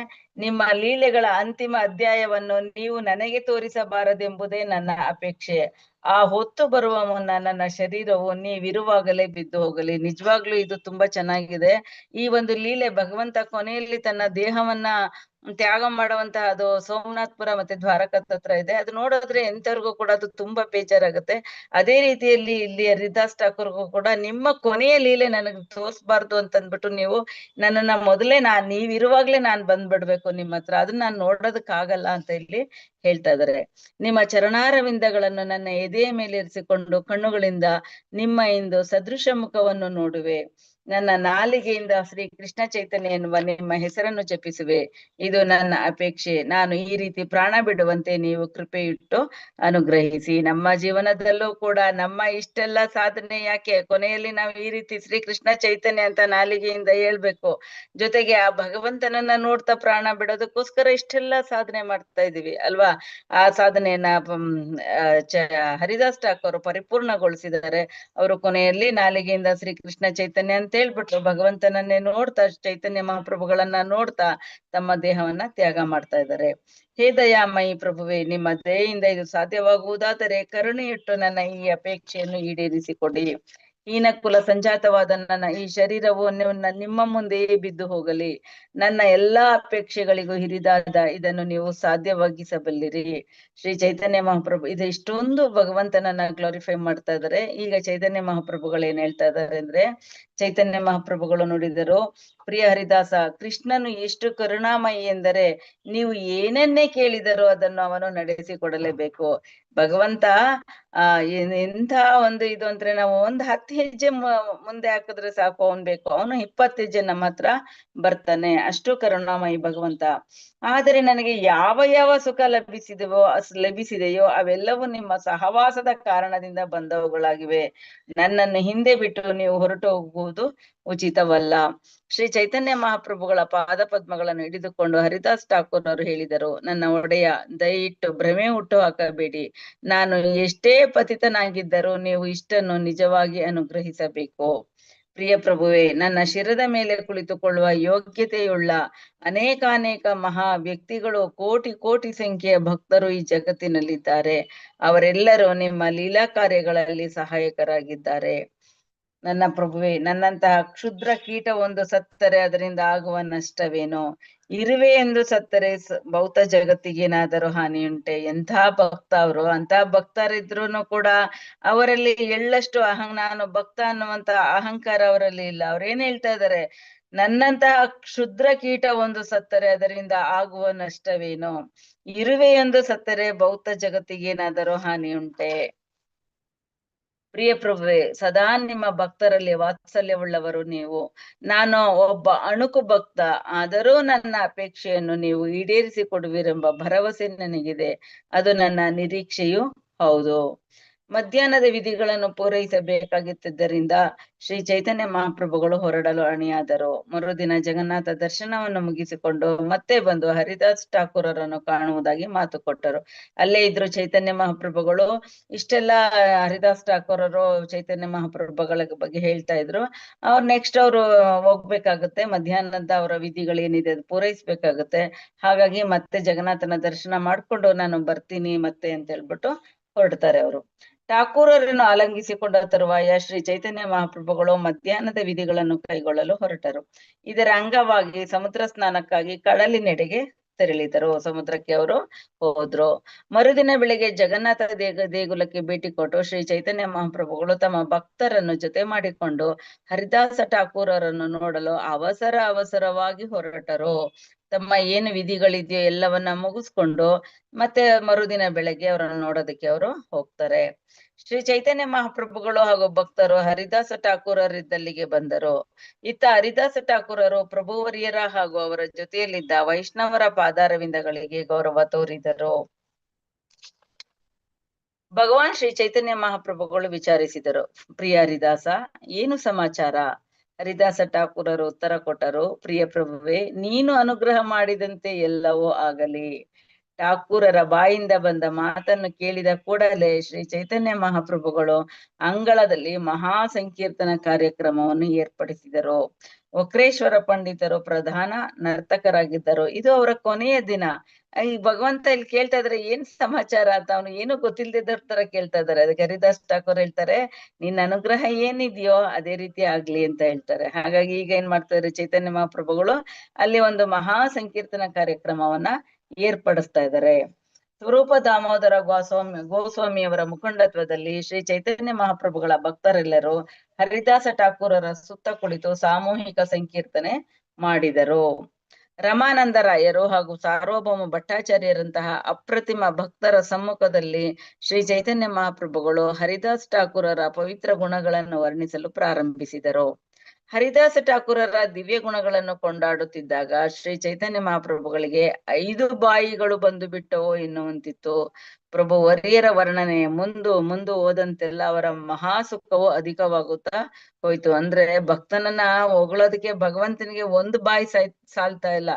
ನಿಮ್ಮ ಲೀಲೆಗಳ ಅಂತಿಮ ಅಧ್ಯಾಯವನ್ನು ನೀವು ನನಗೆ ತೋರಿಸಬಾರದೆಂಬುದೇ ನನ್ನ ಅಪೇಕ್ಷೆ. ಆ ಹೊತ್ತು ಬರುವ ಮುನ್ನ ನನ್ನ ಶರೀರವು ನೀವಿರುವಾಗಲೇ ಬಿದ್ದು ಹೋಗಲಿ. ನಿಜವಾಗ್ಲೂ ಇದು ತುಂಬಾ ಚೆನ್ನಾಗಿದೆ. ಈ ಒಂದು ಲೀಲೆ ಭಗವಂತ ಕೊನೆಯಲ್ಲಿ ತನ್ನ ದೇಹವನ್ನ ತ್ಯಾಗ ಮಾಡುವಂತಹ, ಅದು ಸೋಮನಾಥ್ಪುರ ಮತ್ತೆ ದ್ವಾರಕದ ಹತ್ರ ಇದೆ. ಅದು ನೋಡಿದ್ರೆ ಎಂತವ್ರಿಗೂ ಕೂಡ ಅದು ತುಂಬಾ ಬೇಜಾರಾಗುತ್ತೆ. ಅದೇ ರೀತಿಯಲ್ಲಿ ಇಲ್ಲಿ ಹರಿದಾಸ್ ಠಾಕೂರ್ಗೂ ಕೂಡ ನಿಮ್ಮ ಕೊನೆಯ ಲೀಲೆ ನನಗೆ ತೋರಿಸ್ಬಾರ್ದು ಅಂತಂದ್ಬಿಟ್ಟು ನೀವು ನನ್ನನ್ನ ಮೊದಲೇ ನೀವಿರುವಾಗ್ಲೇ ನಾನ್ ಬಂದ್ಬಿಡ್ಬೇಕು ನಿಮ್ಮ ಹತ್ರ, ಅದನ್ನ ನಾನ್ ನೋಡೋದಕ್ಕಾಗಲ್ಲ ಅಂತ ಇಲ್ಲಿ ಹೇಳ್ತಾ ಇದಾರೆ. ನಿಮ್ಮ ಚರಣಾರವಿಂದಗಳನ್ನು ನನ್ನ ಎದೆಯ ಮೇಲೆ ಇರಿಸಿಕೊಂಡು ಕಣ್ಣುಗಳಿಂದ ನಿಮ್ಮ ಇಂದು ಸದೃಶ ಮುಖವನ್ನು ನೋಡುವೆ. ನನ್ನ ನಾಲಿಗೆಯಿಂದ ಶ್ರೀ ಕೃಷ್ಣ ಚೈತನ್ಯ ಎನ್ನುವ ನಿಮ್ಮ ಹೆಸರನ್ನು ಜಪಿಸುವೆ. ಇದು ನನ್ನ ಅಪೇಕ್ಷೆ. ನಾನು ಈ ರೀತಿ ಪ್ರಾಣ ಬಿಡುವಂತೆ ನೀವು ಕೃಪೆ ಇಟ್ಟು ಅನುಗ್ರಹಿಸಿ. ನಮ್ಮ ಜೀವನದಲ್ಲೂ ಕೂಡ ನಮ್ಮ ಇಷ್ಟೆಲ್ಲ ಸಾಧನೆ ಯಾಕೆ, ಕೊನೆಯಲ್ಲಿ ನಾವು ಈ ರೀತಿ ಶ್ರೀ ಕೃಷ್ಣ ಚೈತನ್ಯ ಅಂತ ನಾಲಿಗೆಯಿಂದ ಹೇಳ್ಬೇಕು. ಜೊತೆಗೆ ಆ ಭಗವಂತನನ್ನ ನೋಡ್ತಾ ಪ್ರಾಣ ಬಿಡೋದಕ್ಕೋಸ್ಕರ ಇಷ್ಟೆಲ್ಲ ಸಾಧನೆ ಮಾಡ್ತಾ ಇದೀವಿ ಅಲ್ವಾ. ಆ ಸಾಧನೆಯನ್ನ ಹರಿದಾಸ್ ಠಾಕೂರ್ ಪರಿಪೂರ್ಣಗೊಳಿಸಿದ್ದಾರೆ. ಅವರು ಕೊನೆಯಲ್ಲಿ ನಾಲಿಗೆಯಿಂದ ಶ್ರೀ ಕೃಷ್ಣ ಚೈತನ್ಯ ಅಂತ ಹೇಳ್ಬಿಟ್ಟು ಭಗವಂತನನ್ನೇ ನೋಡ್ತಾ, ಚೈತನ್ಯ ಮಹಾಪ್ರಭುಗಳನ್ನ ನೋಡ್ತಾ ತಮ್ಮ ದೇಹವನ್ನ ತ್ಯಾಗ ಮಾಡ್ತಾ ಇದ್ದಾರೆ. ಹೇ ದಯಾಮಯಿ ಪ್ರಭುವೇ, ನಿಮ್ಮ ದಯೆಯಿಂದ ಇದು ಸಾಧ್ಯವಾಗುವುದಾದರೆ ಕರುಣೆಯಿಟ್ಟು ನನ್ನ ಈ ಅಪೇಕ್ಷೆಯನ್ನು ಈಡೇರಿಸಿಕೊಡಿ. ಹೀನ ಕುಲ ಸಂಜಾತವಾದ ನನ್ನ ಈ ಶರೀರವು ನಿಮ್ಮ ಮುಂದೆಯೇ ಬಿದ್ದು ಹೋಗಲಿ. ನನ್ನ ಎಲ್ಲಾ ಅಪೇಕ್ಷೆಗಳಿಗೂ ಹಿರಿದಾದ ಇದನ್ನು ನೀವು ಸಾಧ್ಯವಾಗಿಸಬಲ್ಲಿರಿ. ಶ್ರೀ ಚೈತನ್ಯ ಮಹಾಪ್ರಭು ಇದು ಇಷ್ಟೊಂದು ಭಗವಂತನನ್ನ ಗ್ಲೋರಿಫೈ ಮಾಡ್ತಾ ಇದ್ದಾರೆ. ಈಗ ಚೈತನ್ಯ ಮಹಾಪ್ರಭುಗಳು ಏನ್ ಹೇಳ್ತಾ ಇದ್ದಾರೆ ಅಂದ್ರೆ, ಚೈತನ್ಯ ಮಹಾಪ್ರಭುಗಳು ನುಡಿದರು, ಪ್ರಿಯ ಹರಿದಾಸ, ಕೃಷ್ಣನು ಎಷ್ಟು ಕರುಣಾಮಯಿ ಎಂದರೆ ನೀವು ಏನನ್ನೇ ಕೇಳಿದರೋ ಅದನ್ನು ಅವನು ನಡೆಸಿಕೊಡಲೇಬೇಕು. ಭಗವಂತ ಎಂಥ ಒಂದು ಇದು ಅಂದ್ರೆ, ನಾವು ಒಂದು 10 ಹೆಜ್ಜೆ ಮುಂದೆ ಹಾಕಿದ್ರೆ ಸಾಕು, ಅವನ್ ಬೇಕು, ಅವನು 20 ಹೆಜ್ಜೆ ನಮ್ಮ ಹತ್ರ ಬರ್ತಾನೆ. ಅಷ್ಟು ಕರುಣಾಮಯಿ ಭಗವಂತ. ಆದರೆ ನನಗೆ ಯಾವ ಸುಖ ಲಭಿಸಿದೆಯೋ ಅವೆಲ್ಲವೂ ನಿಮ್ಮ ಸಹವಾಸದ ಕಾರಣದಿಂದ ಬಂದವುಗಳಾಗಿವೆ. ನನ್ನನ್ನು ಹಿಂದೆ ಬಿಟ್ಟು ನೀವು ಹೊರಟು ಹೋಗುವುದು ಉಚಿತವಲ್ಲ. ಶ್ರೀ ಚೈತನ್ಯ ಮಹಾಪ್ರಭುಗಳ ಪಾದ ಪದ್ಮಗಳನ್ನು ಹಿಡಿದುಕೊಂಡು ಹರಿದಾಸ್ ಠಾಕೂರ್ ಅವರು ಹೇಳಿದರು, ನನ್ನ ಒಡೆಯ, ದಯವಿಟ್ಟು ಭ್ರಮೆ ಹುಟ್ಟು ಹಾಕಬೇಡಿ. ನಾನು ಎಷ್ಟೇ ಪತಿತನಾಗಿದ್ದರೂ ನೀವು ಇಷ್ಟನ್ನು ನಿಜವಾಗಿ ಅನುಗ್ರಹಿಸಬೇಕು. ಪ್ರಿಯ ಪ್ರಭುವೇ, ನನ್ನ ಶಿರದ ಮೇಲೆ ಕುಳಿತುಕೊಳ್ಳುವ ಯೋಗ್ಯತೆಯುಳ್ಳ ಅನೇಕಾನೇಕ ಮಹಾ ವ್ಯಕ್ತಿಗಳು, ಕೋಟಿ ಸಂಖ್ಯೆಯ ಭಕ್ತರು ಈ ಜಗತ್ತಿನಲ್ಲಿದ್ದಾರೆ. ಅವರೆಲ್ಲರೂ ನಿಮ್ಮ ಲೀಲಾ ಕಾರ್ಯಗಳಲ್ಲಿ ಸಹಾಯಕರಾಗಿದ್ದಾರೆ. ನನ್ನ ಪ್ರಭುವೆ, ನನ್ನಂತಹ ಕ್ಷುದ್ರ ಕೀಟ ಒಂದು ಸತ್ತರೆ ಅದರಿಂದ ಆಗುವ ನಷ್ಟವೇನೋ? ಇರುವೆ ಎಂದು ಸತ್ತರೆ ಭೌತ ಜಗತ್ತಿಗೇನಾದರೂ ಹಾನಿಯುಂಟೆ? ಎಂಥ ಭಕ್ತ ಅವರು! ಅಂತ ಭಕ್ತರಿದ್ರೂನು ಕೂಡ ಅವರಲ್ಲಿ ಎಳ್ಳಷ್ಟು ನಾನು ಭಕ್ತ ಅನ್ನುವಂತ ಅಹಂಕಾರ ಅವರಲ್ಲಿ ಇಲ್ಲ. ಅವ್ರೇನ್ ಹೇಳ್ತಾ ಇದ್ದಾರೆ? ನನ್ನಂತಹ ಕ್ಷುದ್ರ ಕೀಟ ಒಂದು ಸತ್ತರೆ ಅದರಿಂದ ಆಗುವ ನಷ್ಟವೇನೋ? ಇರುವೆಯೊಂದು ಸತ್ತರೆ ಭೌತ ಜಗತ್ತಿಗೇನಾದರೂ ಹಾನಿಯುಂಟೆ? ಪ್ರಿಯ ಪ್ರಭುವೆ, ಸದಾ ನಿಮ್ಮ ಭಕ್ತರಲ್ಲಿ ವಾತ್ಸಲ್ಯವುಳ್ಳವರು ನೀವು. ನಾನು ಒಬ್ಬ ಅಣುಕು ಭಕ್ತ, ಆದರೂ ನನ್ನ ಅಪೇಕ್ಷೆಯನ್ನು ನೀವು ಈಡೇರಿಸಿ ಕೊಡುವಿರೆಂಬ ಭರವಸೆ ನನಗಿದೆ. ಅದು ನನ್ನ ನಿರೀಕ್ಷೆಯೂ ಹೌದು. ಮಧ್ಯಾಹ್ನದ ವಿಧಿಗಳನ್ನು ಪೂರೈಸಬೇಕಾಗಿದ್ದರಿಂದ ಶ್ರೀ ಚೈತನ್ಯ ಮಹಾಪ್ರಭುಗಳು ಹೊರಡಲು ಅಣಿಯಾದರು. ಮರುದಿನ ಜಗನ್ನಾಥ ದರ್ಶನವನ್ನು ಮುಗಿಸಿಕೊಂಡು ಮತ್ತೆ ಬಂದು ಹರಿದಾಸ್ ಠಾಕೂರರನ್ನು ಕಾಣುವುದಾಗಿ ಮಾತು ಕೊಟ್ಟರು. ಅಲ್ಲೇ ಇದ್ರು ಚೈತನ್ಯ ಮಹಾಪ್ರಭುಗಳು. ಇಷ್ಟೆಲ್ಲ ಹರಿದಾಸ್ ಠಾಕೂರರು ಚೈತನ್ಯ ಮಹಾಪ್ರಭುಗಳ ಬಗ್ಗೆ ಹೇಳ್ತಾ ಇದ್ರು. ಅವ್ರು ನೆಕ್ಸ್ಟ್ ಅವರು ಹೋಗ್ಬೇಕಾಗುತ್ತೆ, ಮಧ್ಯಾಹ್ನದ ಅವರ ವಿಧಿಗಳೇನಿದೆ ಅದು ಪೂರೈಸ್ಬೇಕಾಗುತ್ತೆ. ಹಾಗಾಗಿ ಮತ್ತೆ ಜಗನ್ನಾಥನ ದರ್ಶನ ಮಾಡ್ಕೊಂಡು ನಾನು ಬರ್ತೀನಿ ಮತ್ತೆ ಅಂತ ಹೇಳ್ಬಿಟ್ಟು ಹೊರಡ್ತಾರೆ ಅವರು. ಠಾಕೂರರನ್ನು ಆಲಂಗಿಸಿಕೊಂಡ ತರುವಾಯ ಶ್ರೀ ಚೈತನ್ಯ ಮಹಾಪ್ರಭುಗಳು ಮಧ್ಯಾಹ್ನದ ವಿಧಿಗಳನ್ನು ಕೈಗೊಳ್ಳಲು ಹೊರಟರು. ಇದರ ಅಂಗವಾಗಿ ಸಮುದ್ರ ಸ್ನಾನಕ್ಕಾಗಿ ಕಡಲಿನೆಡೆಗೆ ತೆರಳಿದರು. ಸಮುದ್ರಕ್ಕೆ ಅವರು ಹೋದ್ರು. ಮರುದಿನ ಬೆಳಿಗ್ಗೆ ಜಗನ್ನಾಥ ದೇಗುಲಕ್ಕೆ ಭೇಟಿ ಕೊಟ್ಟು ಶ್ರೀ ಚೈತನ್ಯ ಮಹಾಪ್ರಭುಗಳು ತಮ್ಮ ಭಕ್ತರನ್ನು ಜೊತೆ ಮಾಡಿಕೊಂಡು ಹರಿದಾಸ ಠಾಕೂರರನ್ನು ನೋಡಲು ಅವಸರವಾಗಿ ಹೊರಟರು. ತಮ್ಮ ಏನು ವಿಧಿಗಳಿದೆಯೋ ಎಲ್ಲವನ್ನ ಮುಗಿಸ್ಕೊಂಡು ಮತ್ತೆ ಮರುದಿನ ಬೆಳಗ್ಗೆ ಅವರನ್ನು ನೋಡೋದಕ್ಕೆ ಅವರು ಹೋಗ್ತಾರೆ. ಶ್ರೀ ಚೈತನ್ಯ ಮಹಾಪ್ರಭುಗಳು ಹಾಗೂ ಭಕ್ತರು ಹರಿದಾಸ ಠಾಕೂರರಿದ್ದಲ್ಲಿಗೆ ಬಂದರು. ಇತ್ತ ಹರಿದಾಸ ಠಾಕೂರರು ಪ್ರಭುವರಿಯರ ಹಾಗೂ ಅವರ ಜೊತೆಯಲ್ಲಿದ್ದ ವೈಷ್ಣವರ ಪಾದಾರವಿಂದಗಳಿಗೆ ಗೌರವ ತೋರಿದರು. ಭಗವಾನ್ ಶ್ರೀ ಚೈತನ್ಯ ಮಹಾಪ್ರಭುಗಳು ವಿಚಾರಿಸಿದರು, ಪ್ರಿಯ ಹರಿದಾಸ, ಏನು ಸಮಾಚಾರ? ಹರಿದಾಸ ಠಾಕೂರರು ಉತ್ತರ ಕೊಟ್ಟರು, ಪ್ರಿಯ ಪ್ರಭುವೆ, ನೀನು ಅನುಗ್ರಹ ಮಾಡಿದಂತೆ ಎಲ್ಲವೂ ಆಗಲಿ. ಠಾಕೂರರ ಬಾಯಿಂದ ಬಂದ ಮಾತನ್ನು ಕೇಳಿದ ಕೂಡಲೇ ಶ್ರೀ ಚೈತನ್ಯ ಮಹಾಪ್ರಭುಗಳು ಅಂಗಳದಲ್ಲಿ ಮಹಾ ಸಂಕೀರ್ತನ ಕಾರ್ಯಕ್ರಮವನ್ನು ಏರ್ಪಡಿಸಿದರು. ವಕ್ರೇಶ್ವರ ಪಂಡಿತರು ಪ್ರಧಾನ ನರ್ತಕರಾಗಿದ್ದರು. ಇದು ಅವರ ಕೊನೆಯ ದಿನ. ಈ ಭಗವಂತ ಇಲ್ಲಿ ಕೇಳ್ತಾ ಇದಾರೆ, ಏನ್ ಸಮಾಚಾರ ಅಂತ. ಅವನು ಏನು ಗೊತ್ತಿಲ್ದಿದ್ದರ ತರ ಕೇಳ್ತಾ ಇದಾರೆ. ಅದಕ್ಕೆ ಹರಿದಾಸ್ ಠಾಕೂರ್ ಹೇಳ್ತಾರೆ, ನಿನ್ನ ಅನುಗ್ರಹ ಏನಿದೆಯೋ ಅದೇ ರೀತಿ ಆಗ್ಲಿ ಅಂತ ಹೇಳ್ತಾರೆ. ಹಾಗಾಗಿ ಈಗ ಏನ್ ಮಾಡ್ತಾರೆ ಚೈತನ್ಯ ಮಹಾಪ್ರಭುಗಳು ಅಲ್ಲಿ ಒಂದು ಮಹಾ ಸಂಕೀರ್ತನ ಕಾರ್ಯಕ್ರಮವನ್ನ ಏರ್ಪಡಿಸ್ತಾ ಇದ್ದಾರೆ. ಸ್ವರೂಪ ದಾಮೋದರ ಗೋಸ್ವಾಮಿಯವರ ಮುಖಂಡತ್ವದಲ್ಲಿ ಶ್ರೀ ಚೈತನ್ಯ ಮಹಾಪ್ರಭುಗಳ ಭಕ್ತರೆಲ್ಲರೂ ಹರಿದಾಸ ಠಾಕೂರರ ಸುತ್ತ ಕುಳಿತು ಸಾಮೂಹಿಕ ಸಂಕೀರ್ತನೆ ಮಾಡಿದರು. ರಮಾನಂದರಾಯರು ಹಾಗೂ ಸಾರ್ವಭೌಮ ಭಟ್ಟಾಚಾರ್ಯರಂತಹ ಅಪ್ರತಿಮ ಭಕ್ತರ ಸಮ್ಮುಖದಲ್ಲಿ ಶ್ರೀ ಚೈತನ್ಯ ಮಹಾಪ್ರಭುಗಳು ಹರಿದಾಸ್ ಠಾಕೂರರ ಪವಿತ್ರ ಗುಣಗಳನ್ನು ವರ್ಣಿಸಲು ಪ್ರಾರಂಭಿಸಿದರು. ಹರಿದಾಸ ಠಾಕೂರರ ದಿವ್ಯ ಗುಣಗಳನ್ನು ಕೊಂಡಾಡುತ್ತಿದ್ದಾಗ ಶ್ರೀ ಚೈತನ್ಯ ಮಹಾಪ್ರಭುಗಳಿಗೆ 5 ಬಾಯಿಗಳು ಬಂದು ಬಿಟ್ಟವೋ ಎನ್ನುವಂತಿತ್ತು. ಪ್ರಭು ವರಿಯರ ವರ್ಣನೆ ಮುಂದು ಹೋದಂತೆಲ್ಲ ಅವರ ಮಹಾ ಸುಖವು ಅಧಿಕವಾಗುತ್ತಾ ಹೋಯ್ತು. ಅಂದ್ರೆ ಭಕ್ತನನ್ನ ಹೊಗಳೋದಕ್ಕೆ ಭಗವಂತನಿಗೆ 1 ಬಾಯಿ ಸಾಲ್ತಾ ಇಲ್ಲ,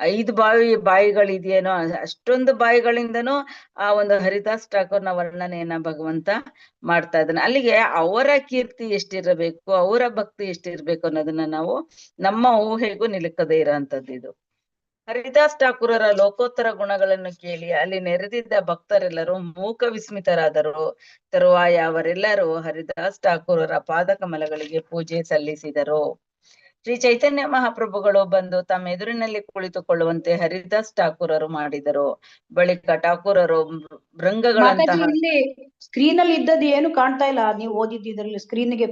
5 ಬಾಯಿಗಳಿದೆಯೇನೋ, ಅಷ್ಟೊಂದು ಬಾಯಿಗಳಿಂದನೂ ಆ ಒಂದು ಹರಿದಾಸ್ ಠಾಕೂರ್ನ ವರ್ಣನೆಯನ್ನ ಭಗವಂತ ಮಾಡ್ತಾ ಇದ್ದಾನೆ. ಅಲ್ಲಿಗೆ ಅವರ ಕೀರ್ತಿ ಎಷ್ಟಿರಬೇಕು, ಅವರ ಭಕ್ತಿ ಎಷ್ಟಿರ್ಬೇಕು ಅನ್ನೋದನ್ನ ನಾವು ನಮ್ಮ ಊಹೆಗೂ ನಿಲುಕದೇ ಇರೋಂಥದ್ದು ಇದು. ಹರಿದಾಸ್ ಠಾಕೂರರ ಲೋಕೋತ್ತರ ಗುಣಗಳನ್ನು ಕೇಳಿ ಅಲ್ಲಿ ನೆರೆದಿದ್ದ ಭಕ್ತರೆಲ್ಲರೂ ಮೂಕ ವಿಸ್ಮಿತರಾದರು. ತರುವಾಯ ಅವರೆಲ್ಲರೂ ಹರಿದಾಸ್ ಠಾಕೂರರ ಪಾದಕಮಲಗಳಿಗೆ ಪೂಜೆ ಸಲ್ಲಿಸಿದರು. ಶ್ರೀ ಚೈತನ್ಯ ಮಹಾಪ್ರಭುಗಳು ಬಂದು ತಮ್ಮ ಎದುರಿನಲ್ಲಿ ಕುಳಿತುಕೊಳ್ಳುವಂತೆ ಹರಿದಾಸ್ ಠಾಕೂರರು ಮಾಡಿದರು. ಬಳಿಕ ಠಾಕೂರರು ಭೃಂಗಗಳಂತಹ ಇಲ್ಲಿ ಸ್ಕ್ರೀನ್ ಅಲ್ಲಿ ಇದ್ದದ್ದು ಏನು ಕಾಣ್ತಾ ಇಲ್ಲ. ನೀವು ಓದಿದ್ದು ಇದರಲ್ಲಿ ಸ್ಕ್ರೀನ್ಗೆ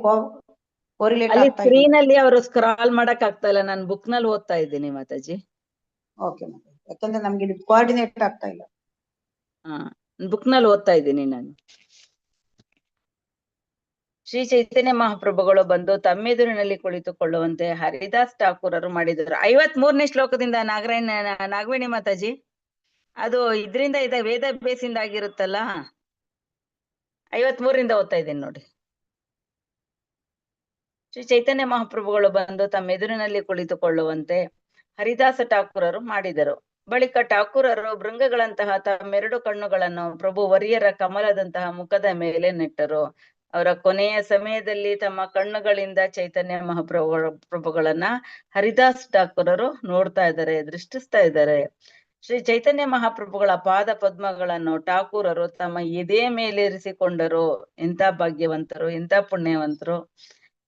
ಅಲ್ಲಿ ಸ್ಕ್ರೀನ್ ಅಲ್ಲಿ ಅವರು ಸ್ಕ್ರಾಲ್ ಮಾಡಕ್ ಆಗ್ತಾ ಇಲ್ಲ. ನಾನು ಬುಕ್ ನಲ್ಲಿ ಓದ್ತಾ ಇದ್ದೀನಿ ಮಾತಾಜಿ. ಓಕೆ, ಯಾಕಂದ್ರೆ ನಮ್ಗೆ ಇದು ಕೋಆರ್ಡಿನೇಟ್ ಆಗ್ತಾ ಇಲ್ಲ. ಬುಕ್ ನಲ್ಲಿ ಓದ್ತಾ ಇದ್ದೀನಿ ನಾನು. ಶ್ರೀ ಚೈತನ್ಯ ಮಹಾಪ್ರಭುಗಳು ಬಂದು ತಮ್ಮೆದುರಿನಲ್ಲಿ ಕುಳಿತುಕೊಳ್ಳುವಂತೆ ಹರಿದಾಸ್ ಠಾಕೂರರು ಮಾಡಿದರು. 53ನೇ ಶ್ಲೋಕದಿಂದ ನಾಗವೇಣಿ ಮಾತಾಜಿ, ಅದು ಇದರಿಂದ ಇದೆ ವೇದಾಭ್ಯಾಸಿಂದ ಆಗಿರುತ್ತಲ್ಲ. 53ರಿಂದ ಓದ್ತಾ ಇದ್ದೀನಿ ನೋಡಿ. ಶ್ರೀ ಚೈತನ್ಯ ಮಹಾಪ್ರಭುಗಳು ಬಂದು ತಮ್ಮ ಎದುರಿನಲ್ಲಿ ಕುಳಿತುಕೊಳ್ಳುವಂತೆ ಹರಿದಾಸ ಠಾಕೂರರು ಮಾಡಿದರು. ಬಳಿಕ ಠಾಕೂರರು ಭೃಂಗಗಳಂತಹ ತಮ್ಮೆರಡು ಕಣ್ಣುಗಳನ್ನು ಪ್ರಭು ವರಿಯರ ಕಮಲದಂತಹ ಮುಖದ ಮೇಲೆ ನೆಟ್ಟರು. ಅವರ ಕೊನೆಯ ಸಮಯದಲ್ಲಿ ತಮ್ಮ ಕಣ್ಣುಗಳಿಂದ ಚೈತನ್ಯ ಮಹಾಪ್ರಭುಗಳನ್ನ ಹರಿದಾಸ್ ಠಾಕೂರರು ನೋಡ್ತಾ ಇದ್ದಾರೆ, ದೃಷ್ಟಿಸ್ತಾ ಇದ್ದಾರೆ. ಶ್ರೀ ಚೈತನ್ಯ ಮಹಾಪ್ರಭುಗಳ ಪಾದ ಪದ್ಮಗಳನ್ನು ಠಾಕೂರರು ತಮ್ಮ ಎದೆ ಮೇಲೇರಿಸಿಕೊಂಡರು. ಎಂತ ಭಾಗ್ಯವಂತರು, ಎಂತ ಪುಣ್ಯವಂತರು.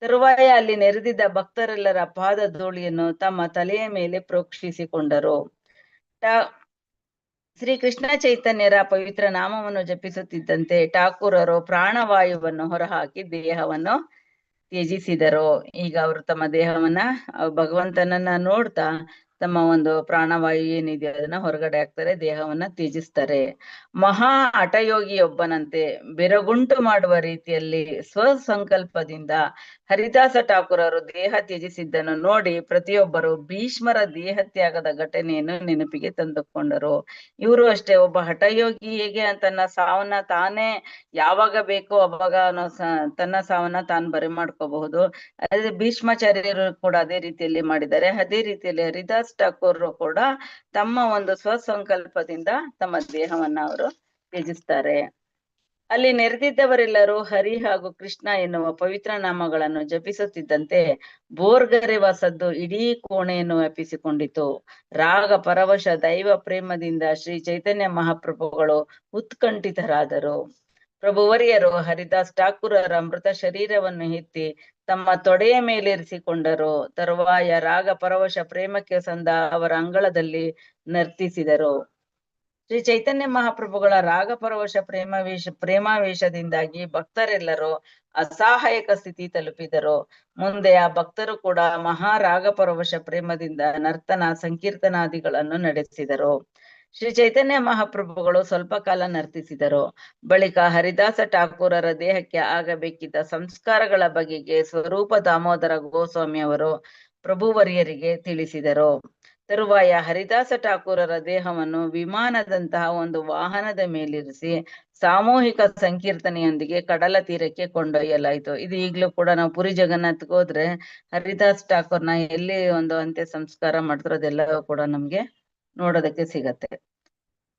ತರುವಾಯ ಅಲ್ಲಿ ನೆರೆದಿದ್ದ ಭಕ್ತರೆಲ್ಲರ ಪಾದ ಧೂಳಿಯನ್ನು ತಮ್ಮ ತಲೆಯ ಮೇಲೆ ಪ್ರೋಕ್ಷಿಸಿಕೊಂಡರು. ಶ್ರೀ ಕೃಷ್ಣ ಚೈತನ್ಯರ ಪವಿತ್ರ ನಾಮವನ್ನು ಜಪಿಸುತ್ತಿದ್ದಂತೆ ಠಾಕೂರರು ಪ್ರಾಣವಾಯುವನ್ನು ಹೊರಹಾಕಿ ದೇಹವನ್ನು ತ್ಯಜಿಸಿದರು. ಈಗ ಅವರು ತಮ್ಮ ದೇಹವನ್ನ ಭಗವಂತನನ್ನ ನೋಡ್ತಾ ತಮ್ಮ ಒಂದು ಪ್ರಾಣವಾಯು ಏನಿದೆ ಅದನ್ನ ಹೊರಗಡೆ ಹಾಕ್ತಾರೆ, ದೇಹವನ್ನ ತ್ಯಜಿಸ್ತಾರೆ. ಮಹಾ ಹಠಯೋಗಿಯೊಬ್ಬನಂತೆ ಬೆರಗುಂಟು ಮಾಡುವ ರೀತಿಯಲ್ಲಿ ಸ್ವಸಂಕಲ್ಪದಿಂದ ಹರಿದಾಸ ಠಾಕೂರರು ದೇಹ ತ್ಯಜಿಸಿದ್ದನ್ನು ನೋಡಿ ಪ್ರತಿಯೊಬ್ಬರು ಭೀಷ್ಮರ ದೇಹತ್ಯಾಗದ ಘಟನೆಯನ್ನು ನೆನಪಿಗೆ ತಂದುಕೊಂಡರು. ಇವರು ಅಷ್ಟೇ, ಒಬ್ಬ ಹಠಯೋಗಿ ಹೇಗೆ ತನ್ನ ಸಾವನ್ನ ತಾನೇ ಯಾವಾಗ ಬೇಕೋ ಅವಾಗ ತನ್ನ ಸಾವನ್ನ ತಾನು ಬರೆ ಮಾಡ್ಕೋಬಹುದು, ಅದೇ ಭೀಷ್ಮಾಚಾರ್ಯರು ಕೂಡ ಅದೇ ರೀತಿಯಲ್ಲಿ ಮಾಡಿದ್ದಾರೆ. ಅದೇ ರೀತಿಯಲ್ಲಿ ಹರಿದಾಸ್ ಠಾಕೂರ್ ಕೂಡ ತಮ್ಮ ಒಂದು ಸ್ವಸಂಕಲ್ಪದಿಂದ ತಮ್ಮ ದೇಹವನ್ನ ಅವರು ತ್ಯಜಿಸ್ತಾರೆ. ಅಲ್ಲಿ ನೆರೆದಿದ್ದವರೆಲ್ಲರೂ ಹರಿ ಹಾಗೂ ಕೃಷ್ಣ ಎನ್ನುವ ಪವಿತ್ರ ನಾಮಗಳನ್ನು ಜಪಿಸುತ್ತಿದ್ದಂತೆ ಬೋರ್ಗರೆವ ಸದ್ದು ಇಡೀ ಕೋಣೆಯನ್ನು ವ್ಯಾಪಿಸಿಕೊಂಡಿತು. ರಾಗ ಪರವಶ ದೈವ ಪ್ರೇಮದಿಂದ ಶ್ರೀ ಚೈತನ್ಯ ಮಹಾಪ್ರಭುಗಳು ಉತ್ಕಂಠಿತರಾದರು. ಪ್ರಭುವರಿಯರು ಹರಿದಾಸ್ ಠಾಕೂರರ ಮೃತ ಶರೀರವನ್ನು ಎತ್ತಿ ತಮ್ಮ ತೊಡೆಯ ಮೇಲಿರಿಸಿಕೊಂಡರು. ತರುವಾಯ ರಾಗ ಪರವಶ ಪ್ರೇಮಕ್ಕೆ ಸಂದ ಅವರ ಅಂಗಳದಲ್ಲಿ ನರ್ತಿಸಿದರು. ಶ್ರೀ ಚೈತನ್ಯ ಮಹಾಪ್ರಭುಗಳ ರಾಗ ಪರವಶ ಪ್ರೇಮಾವೇಶದಿಂದಾಗಿ ಭಕ್ತರೆಲ್ಲರೂ ಅಸಹಾಯಕ ಸ್ಥಿತಿ ತಲುಪಿದರು. ಮುಂದೆ ಆ ಭಕ್ತರು ಕೂಡ ಮಹಾರಾಗ ಪರವಶ ಪ್ರೇಮದಿಂದ ನರ್ತನ ಸಂಕೀರ್ತನಾದಿಗಳನ್ನು ನಡೆಸಿದರು. ಶ್ರೀ ಚೈತನ್ಯ ಮಹಾಪ್ರಭುಗಳು ಸ್ವಲ್ಪ ಕಾಲ ನರ್ತಿಸಿದರು. ಬಳಿಕ ಹರಿದಾಸ ಠಾಕೂರರ ದೇಹಕ್ಕೆ ಆಗಬೇಕಿದ್ದ ಸಂಸ್ಕಾರಗಳ ಬಗೆಗೆ ಸ್ವರೂಪ ದಾಮೋದರ ಗೋಸ್ವಾಮಿ ಅವರು ಪ್ರಭುವರಿಯರಿಗೆ ತಿಳಿಸಿದರು. ತರುವಾಯ ಹರಿದಾಸ ಠಾಕೂರರ ದೇಹವನ್ನು ವಿಮಾನದಂತಹ ಒಂದು ವಾಹನದ ಮೇಲಿರಿಸಿ ಸಾಮೂಹಿಕ ಸಂಕೀರ್ತನೆಯೊಂದಿಗೆ ಕಡಲ ತೀರಕ್ಕೆ ಕೊಂಡೊಯ್ಯಲಾಯಿತು. ಇದು ಈಗಲೂ ಕೂಡ ನಾವು ಪುರಿ ಜಗನ್ನಾಥ್ಗೆ ಹೋದ್ರೆ ಹರಿದಾಸ್ ಠಾಕೂರ್ನ ಎಲ್ಲಿ ಒಂದು ಅಂತ್ಯ ಸಂಸ್ಕಾರ ಮಾಡ್ತಾರೋ ಅದೆಲ್ಲವೂ ಕೂಡ ನಮ್ಗೆ ನೋಡೋದಕ್ಕೆ ಸಿಗತ್ತೆ.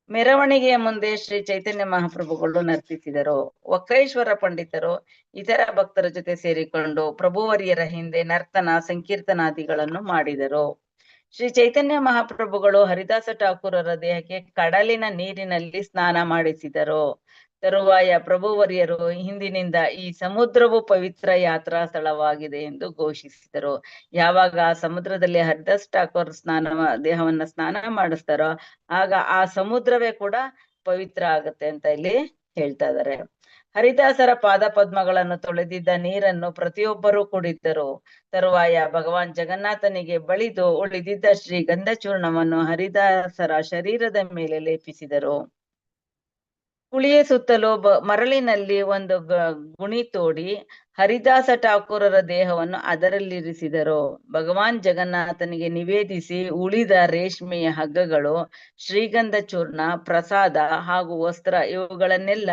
ಮೆರವಣಿಗೆಯ ಮುಂದೆ ಶ್ರೀ ಚೈತನ್ಯ ಮಹಾಪ್ರಭುಗಳು ನರ್ತಿಸಿದರು. ವಕ್ರೇಶ್ವರ ಪಂಡಿತರು ಇತರ ಭಕ್ತರ ಜೊತೆ ಸೇರಿಕೊಂಡು ಪ್ರಭುವರಿಯರ ಹಿಂದೆ ನರ್ತನ ಸಂಕೀರ್ತನಾದಿಗಳನ್ನು ಮಾಡಿದರು. ಶ್ರೀ ಚೈತನ್ಯ ಮಹಾಪ್ರಭುಗಳು ಹರಿದಾಸ ಠಾಕೂರರ ದೇಹಕ್ಕೆ ಕಡಲಿನ ನೀರಿನಲ್ಲಿ ಸ್ನಾನ ಮಾಡಿಸಿದರು. ತರುವಾಯ ಪ್ರಭುವರಿಯರು ಹಿಂದಿನಿಂದ ಈ ಸಮುದ್ರವು ಪವಿತ್ರ ಯಾತ್ರಾ ಸ್ಥಳವಾಗಿದೆ ಎಂದು ಘೋಷಿಸಿದರು. ಯಾವಾಗ ಆ ಸಮುದ್ರದಲ್ಲಿ ಹರಿದಾಸ್ ಠಾಕೂರ್ ದೇಹವನ್ನ ಸ್ನಾನ ಮಾಡಿಸ್ತಾರೋ ಆಗ ಆ ಸಮುದ್ರವೇ ಕೂಡ ಪವಿತ್ರ ಆಗತ್ತೆ ಅಂತ ಇಲ್ಲಿ ಹೇಳ್ತಾ ಇದ್ದಾರೆ. ಹರಿದಾಸರ ಪಾದ ಪದ್ಮಗಳನ್ನು ತೊಳೆದಿದ್ದ ನೀರನ್ನು ಪ್ರತಿಯೊಬ್ಬರೂ ಕುಡಿದ್ದರು. ತರುವಾಯ ಭಗವಾನ್ ಜಗನ್ನಾಥನಿಗೆ ಬಳಿದು ಉಳಿದಿದ್ದ ಶ್ರೀಗಂಧ ಚೂರ್ಣವನ್ನು ಹರಿದಾಸರ ಶರೀರದ ಮೇಲೆ ಲೇಪಿಸಿದರು. ಕುಳಿಯ ಸುತ್ತಲೂ ಮರಳಿನಲ್ಲಿ ಒಂದು ಗುಣಿ ತೋಡಿ ಹರಿದಾಸ ಠಾಕೂರರ ದೇಹವನ್ನು ಅದರಲ್ಲಿರಿಸಿದರು. ಭಗವಾನ್ ಜಗನ್ನಾಥನಿಗೆ ನಿವೇದಿಸಿ ಉಳಿದ ರೇಷ್ಮೆಯ ಹಗ್ಗಗಳು, ಶ್ರೀಗಂಧ ಚೂರ್ಣ, ಪ್ರಸಾದ ಹಾಗೂ ವಸ್ತ್ರ ಇವುಗಳನ್ನೆಲ್ಲ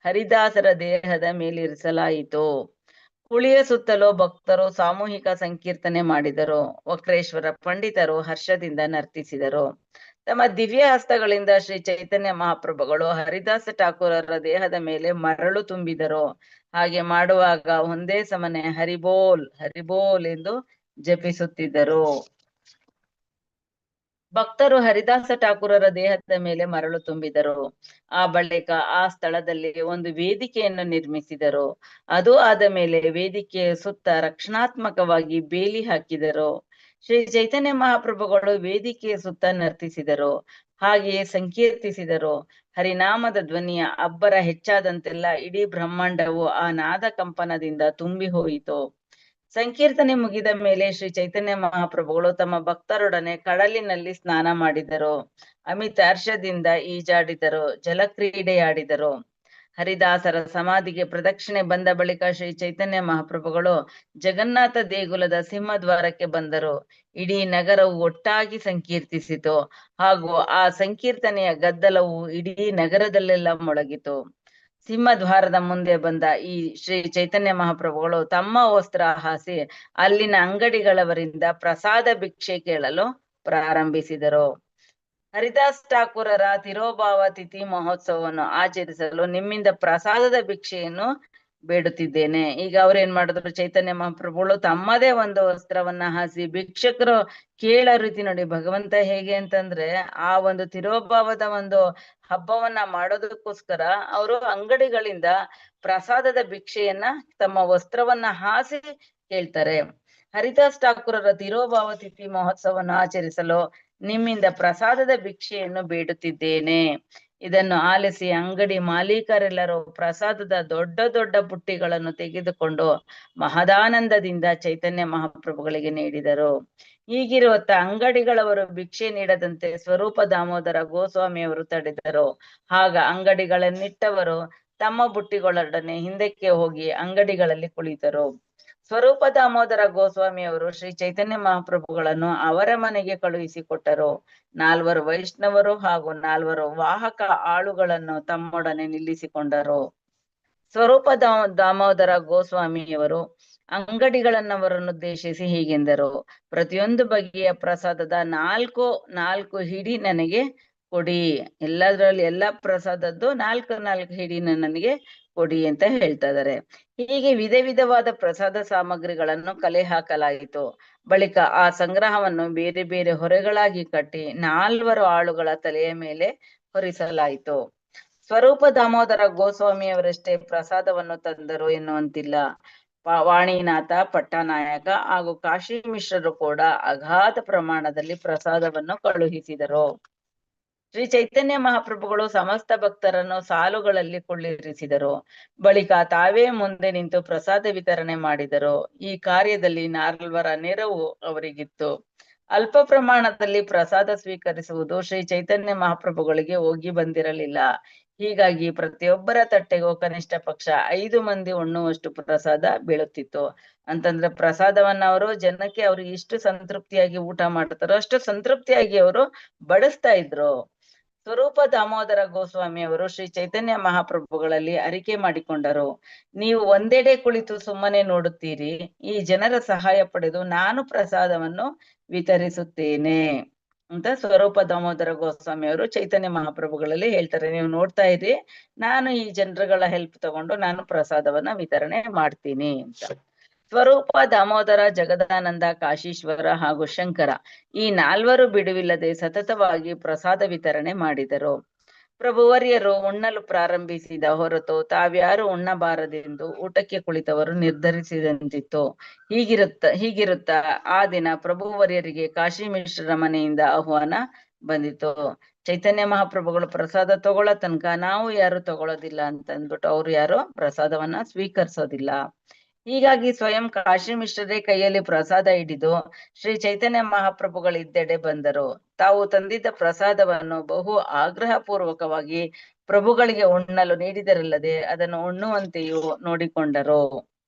ಹರಿದಾಸರ ದೇಹದ ಮೇಲಿರಿಸಲಾಯಿತು. ಕುಳಿಯ ಸುತ್ತಲೂ ಭಕ್ತರು ಸಾಮೂಹಿಕ ಸಂಕೀರ್ತನೆ ಮಾಡಿದರು. ವಕ್ರೇಶ್ವರ ಪಂಡಿತರು ಹರ್ಷದಿಂದ ನರ್ತಿಸಿದರು. ತಮ್ಮ ದಿವ್ಯ ಹಸ್ತಗಳಿಂದ ಶ್ರೀ ಚೈತನ್ಯ ಮಹಾಪ್ರಭುಗಳು ಹರಿದಾಸ ಠಾಕೂರರ ದೇಹದ ಮೇಲೆ ಮರಳು ತುಂಬಿದರು. ಹಾಗೆ ಮಾಡುವಾಗ ಒಂದೇ ಸಮನೆ ಹರಿಬೋಲ್ ಹರಿಬೋಲ್ ಎಂದು ಜಪಿಸುತ್ತಿದ್ದರು. ಭಕ್ತರು ಹರಿದಾಸ ಠಾಕೂರರ ದೇಹದ ಮೇಲೆ ಮರಳು ತುಂಬಿದರು. ಆ ಬಳಿಕ ಆ ಸ್ಥಳದಲ್ಲಿ ಒಂದು ವೇದಿಕೆಯನ್ನು ನಿರ್ಮಿಸಿದರು. ಅದು ಆದ ಮೇಲೆ ವೇದಿಕೆಯ ಸುತ್ತ ರಕ್ಷಣಾತ್ಮಕವಾಗಿ ಬೇಲಿ ಹಾಕಿದರು. ಶ್ರೀ ಚೈತನ್ಯ ಮಹಾಪ್ರಭುಗಳು ವೇದಿಕೆಯ ಸುತ್ತ ನರ್ತಿಸಿದರು. ಹಾಗೆಯೇ ಸಂಕೀರ್ತಿಸಿದರು. ಹರಿನಾಮದ ಧ್ವನಿಯ ಅಬ್ಬರ ಹೆಚ್ಚಾದಂತೆಲ್ಲ ಇಡೀ ಬ್ರಹ್ಮಾಂಡವು ಆ ನಾದ ಕಂಪನದಿಂದ ತುಂಬಿ ಹೋಯಿತು. ಸಂಕೀರ್ತನೆ ಮುಗಿದ ಮೇಲೆ ಶ್ರೀ ಚೈತನ್ಯ ಮಹಾಪ್ರಭುಗಳು ತಮ್ಮ ಭಕ್ತರೊಡನೆ ಕಡಲಿನಲ್ಲಿ ಸ್ನಾನ ಮಾಡಿದರು. ಅಮಿತ ಹರ್ಷದಿಂದ ಈಜಾಡಿದರು, ಜಲಕ್ರೀಡೆಯಾಡಿದರು. ಹರಿದಾಸರ ಸಮಾಧಿಗೆ ಪ್ರದಕ್ಷಿಣೆ ಬಂದ ಬಳಿಕ ಶ್ರೀ ಚೈತನ್ಯ ಮಹಾಪ್ರಭುಗಳು ಜಗನ್ನಾಥ ದೇಗುಲದ ಸಿಂಹದ್ವಾರಕ್ಕೆ ಬಂದರು. ಇಡೀ ನಗರವು ಒಟ್ಟಾಗಿ ಸಂಕೀರ್ತಿಸಿತು ಹಾಗೂ ಆ ಸಂಕೀರ್ತನೆಯ ಗದ್ದಲವು ಇಡೀ ನಗರದಲ್ಲೆಲ್ಲ ಮೊಳಗಿತು. ಸಿಂಹದ್ವಾರದ ಮುಂದೆ ಬಂದ ಈ ಶ್ರೀ ಚೈತನ್ಯ ಮಹಾಪ್ರಭುಗಳು ತಮ್ಮ ವಸ್ತ್ರ ಹಾಸಿ ಅಲ್ಲಿನ ಅಂಗಡಿಗಳವರಿಂದ ಪ್ರಸಾದ ಭಿಕ್ಷೆ ಕೇಳಲು ಪ್ರಾರಂಭಿಸಿದರು. ಹರಿದಾಸ್ ಠಾಕೂರರ ತಿರೋಭಾವ ತಿಥಿ ಮಹೋತ್ಸವವನ್ನು ಆಚರಿಸಲು ನಿಮ್ಮಿಂದ ಪ್ರಸಾದದ ಭಿಕ್ಷೆಯನ್ನು ಬೇಡುತ್ತಿದ್ದೇನೆ. ಈಗ ಅವ್ರೇನ್ ಮಾಡಿದ್ರು, ಚೈತನ್ಯ ಮಹಾಪ್ರಭುಗಳು ತಮ್ಮದೇ ಒಂದು ವಸ್ತ್ರವನ್ನ ಹಾಸಿ, ಭಿಕ್ಷಕರು ಕೇಳೋ ರೀತಿ ನೋಡಿ ಭಗವಂತ ಹೇಗೆ ಅಂತಂದ್ರೆ, ಆ ಒಂದು ತಿರೋಭಾವದ ಒಂದು ಹಬ್ಬವನ್ನ ಮಾಡೋದಕ್ಕೋಸ್ಕರ ಅವರು ಅಂಗಡಿಗಳಿಂದ ಪ್ರಸಾದದ ಭಿಕ್ಷೆಯನ್ನ ತಮ್ಮ ವಸ್ತ್ರವನ್ನ ಹಾಸಿ ಕೇಳ್ತಾರೆ. ಹರಿದಾಸ್ ಠಾಕೂರರ ತಿರೋಭಾವ ತಿಥಿ ಮಹೋತ್ಸವವನ್ನು ಆಚರಿಸಲು ನಿಮ್ಮಿಂದ ಪ್ರಸಾದದ ಭಿಕ್ಷೆಯನ್ನು ಬೇಡುತ್ತಿದ್ದೇನೆ. ಇದನ್ನು ಆಲಿಸಿ ಅಂಗಡಿ ಮಾಲೀಕರೆಲ್ಲರೂ ಪ್ರಸಾದದ ದೊಡ್ಡ ದೊಡ್ಡ ಬುಟ್ಟಿಗಳನ್ನು ತೆಗೆದುಕೊಂಡು ಮಹದಾನಂದದಿಂದ ಚೈತನ್ಯ ಮಹಾಪ್ರಭುಗಳಿಗೆ ನೀಡಿದರು. ಹೀಗಿರುವತ್ತ ಅಂಗಡಿಗಳವರು ಭಿಕ್ಷೆ ನೀಡದಂತೆ ಸ್ವರೂಪ ದಾಮೋದರ ಗೋಸ್ವಾಮಿಯವರು ತಡೆದರು. ಆಗ ಅಂಗಡಿಗಳನ್ನಿಟ್ಟವರು ತಮ್ಮ ಬುಟ್ಟಿಗಳೊಡನೆ ಹಿಂದಕ್ಕೆ ಹೋಗಿ ಅಂಗಡಿಗಳಲ್ಲಿ ಕುಳಿತರು. ಸ್ವರೂಪ ದಾಮೋದರ ಗೋಸ್ವಾಮಿಯವರು ಶ್ರೀ ಚೈತನ್ಯ ಮಹಾಪ್ರಭುಗಳನ್ನು ಅವರ ಮನೆಗೆ ಕಳುಹಿಸಿಕೊಟ್ಟರು. 4 ವೈಷ್ಣವರು ಹಾಗೂ 4 ವಾಹಕ ಆಳುಗಳನ್ನು ತಮ್ಮೊಡನೆ ನಿಲ್ಲಿಸಿಕೊಂಡರು. ಸ್ವರೂಪ ದಾಮೋದರ ಗೋಸ್ವಾಮಿಯವರು ಅಂಗಡಿಗಳನ್ನವರನ್ನುದ್ದೇಶಿಸಿ ಹೀಗೆಂದರು, ಪ್ರತಿಯೊಂದು ಬಗೆಯ ಪ್ರಸಾದದ 4 ಹಿಡಿ ನನಗೆ ಕೊಡಿ. ಎಲ್ಲದರಲ್ಲಿ ಎಲ್ಲಾ ಪ್ರಸಾದದ್ದು 4 ಹಿಡಿನ ನನಗೆ ಕೊಡಿ ಅಂತ ಹೇಳ್ತಾ ಇದಾರೆ. ಹೀಗೆ ವಿಧವಾದ ಪ್ರಸಾದ ಸಾಮಗ್ರಿಗಳನ್ನು ಕಲೆ ಹಾಕಲಾಯಿತು. ಬಳಿಕ ಆ ಸಂಗ್ರಹವನ್ನು ಬೇರೆ ಬೇರೆ ಹೊರೆಗಳಾಗಿ ಕಟ್ಟಿ 4 ಆಳುಗಳ ತಲೆಯ ಮೇಲೆ ಹೊರಿಸಲಾಯಿತು. ಸ್ವರೂಪ ದಾಮೋದರ ಗೋಸ್ವಾಮಿಯವರಷ್ಟೇ ಪ್ರಸಾದವನ್ನು ತಂದರು ಎನ್ನುವಂತಿಲ್ಲ. ವಾಣಿನಾಥ ಪಟ್ಟನಾಯಕ ಹಾಗೂ ಕಾಶಿ ಮಿಶ್ರರು ಕೂಡ ಅಗಾಧ ಪ್ರಮಾಣದಲ್ಲಿ ಪ್ರಸಾದವನ್ನು ಕಳುಹಿಸಿದರು. ಶ್ರೀ ಚೈತನ್ಯ ಮಹಾಪ್ರಭುಗಳು ಸಮಸ್ತ ಭಕ್ತರನ್ನು ಸಾಲುಗಳಲ್ಲಿ ಕುಳ್ಳಿರಿಸಿದರು. ಬಳಿಕ ತಾವೇ ಮುಂದೆ ನಿಂತು ಪ್ರಸಾದ ವಿತರಣೆ ಮಾಡಿದರು. ಈ ಕಾರ್ಯದಲ್ಲಿ 4 ನೆರವು ಅವರಿಗಿತ್ತು. ಅಲ್ಪ ಪ್ರಮಾಣದಲ್ಲಿ ಪ್ರಸಾದ ಸ್ವೀಕರಿಸುವುದು ಶ್ರೀ ಚೈತನ್ಯ ಮಹಾಪ್ರಭುಗಳಿಗೆ ಹೋಗಿ ಬಂದಿರಲಿಲ್ಲ. ಹೀಗಾಗಿ ಪ್ರತಿಯೊಬ್ಬರ ತಟ್ಟೆಗೂ ಕನಿಷ್ಠ ಪಕ್ಷ 5 ಮಂದಿ ಉಣ್ಣುವಷ್ಟು ಪ್ರಸಾದ ಬೀಳುತ್ತಿತ್ತು. ಅಂತಂದ್ರೆ ಪ್ರಸಾದವನ್ನ ಅವರು ಜನಕ್ಕೆ ಅವ್ರಿಗೆ ಇಷ್ಟು ಸಂತೃಪ್ತಿಯಾಗಿ ಊಟ ಮಾಡ್ತಾರೋ ಅಷ್ಟು ಸಂತೃಪ್ತಿಯಾಗಿ ಅವರು ಬಡಿಸ್ತಾ ಇದ್ರು. ಸ್ವರೂಪ ದಾಮೋದರ ಗೋಸ್ವಾಮಿ ಅವರು ಶ್ರೀ ಚೈತನ್ಯ ಮಹಾಪ್ರಭುಗಳಲ್ಲಿ ಅರಿಕೆ ಮಾಡಿಕೊಂಡರು, ನೀವು ಒಂದೆಡೆ ಕುಳಿತು ಸುಮ್ಮನೆ ನೋಡುತ್ತೀರಿ, ಈ ಜನರ ಸಹಾಯ ಪಡೆದು ನಾನು ಪ್ರಸಾದವನ್ನು ವಿತರಿಸುತ್ತೇನೆ ಅಂತ ಸ್ವರೂಪ ದಾಮೋದರ ಗೋಸ್ವಾಮಿ ಅವರು ಚೈತನ್ಯ ಮಹಾಪ್ರಭುಗಳಲ್ಲಿ ಹೇಳ್ತಾರೆ. ನೀವು ನೋಡ್ತಾ ಇರಿ, ನಾನು ಈ ಜನರುಗಳ ಹೆಲ್ಪ್ ತಗೊಂಡು ನಾನು ಪ್ರಸಾದವನ್ನ ವಿತರಣೆ ಮಾಡ್ತೀನಿ ಅಂತ. ಸ್ವರೂಪ ದಾಮೋದರ ಜಗದಾನಂದ ಕಾಶೀಶ್ವರ ಹಾಗೂ ಶಂಕರ ಈ 4 ಬಿಡುವಿಲ್ಲದೆ ಸತತವಾಗಿ ಪ್ರಸಾದ ವಿತರಣೆ ಮಾಡಿದರು. ಪ್ರಭುವರ್ಯರು ಉಣ್ಣಲು ಪ್ರಾರಂಭಿಸಿದ ಹೊರತು ತಾವ್ಯಾರು ಉಣ್ಣಬಾರದೆಂದು ಊಟಕ್ಕೆ ಕುಳಿತವರು ನಿರ್ಧರಿಸಿದಂತಿತ್ತು. ಹೀಗಿರುತ್ತ ಆ ದಿನ ಪ್ರಭುವರ್ಯರಿಗೆ ಕಾಶಿ ಮಿಶ್ರರ ಮನೆಯಿಂದ ಆಹ್ವಾನ ಬಂದಿತು. ಚೈತನ್ಯ ಮಹಾಪ್ರಭುಗಳು ಪ್ರಸಾದ ತಗೊಳ್ಳೋ ತನಕ ನಾವು ಯಾರು ತಗೊಳ್ಳೋದಿಲ್ಲ ಅಂತ ಅಂದ್ಬಿಟ್ಟು ಅವ್ರು ಯಾರು ಪ್ರಸಾದವನ್ನ ಸ್ವೀಕರಿಸೋದಿಲ್ಲ. ಹೀಗಾಗಿ ಸ್ವಯಂ ಕಾಶಿ ಮಿಶ್ರರೇ ಕೈಯಲ್ಲಿ ಪ್ರಸಾದ ಹಿಡಿದು ಶ್ರೀ ಚೈತನ್ಯ ಮಹಾಪ್ರಭುಗಳಿದ್ದೆಡೆ ಬಂದರು. ತಾವು ತಂದಿದ್ದ ಪ್ರಸಾದವನ್ನು ಬಹು ಆಗ್ರಹ ಪೂರ್ವಕವಾಗಿ ಪ್ರಭುಗಳಿಗೆ ಉಣ್ಣಲು ನೀಡಿದರಲ್ಲದೆ ಅದನ್ನು ಉಣ್ಣುವಂತೆಯೂ ನೋಡಿಕೊಂಡರು.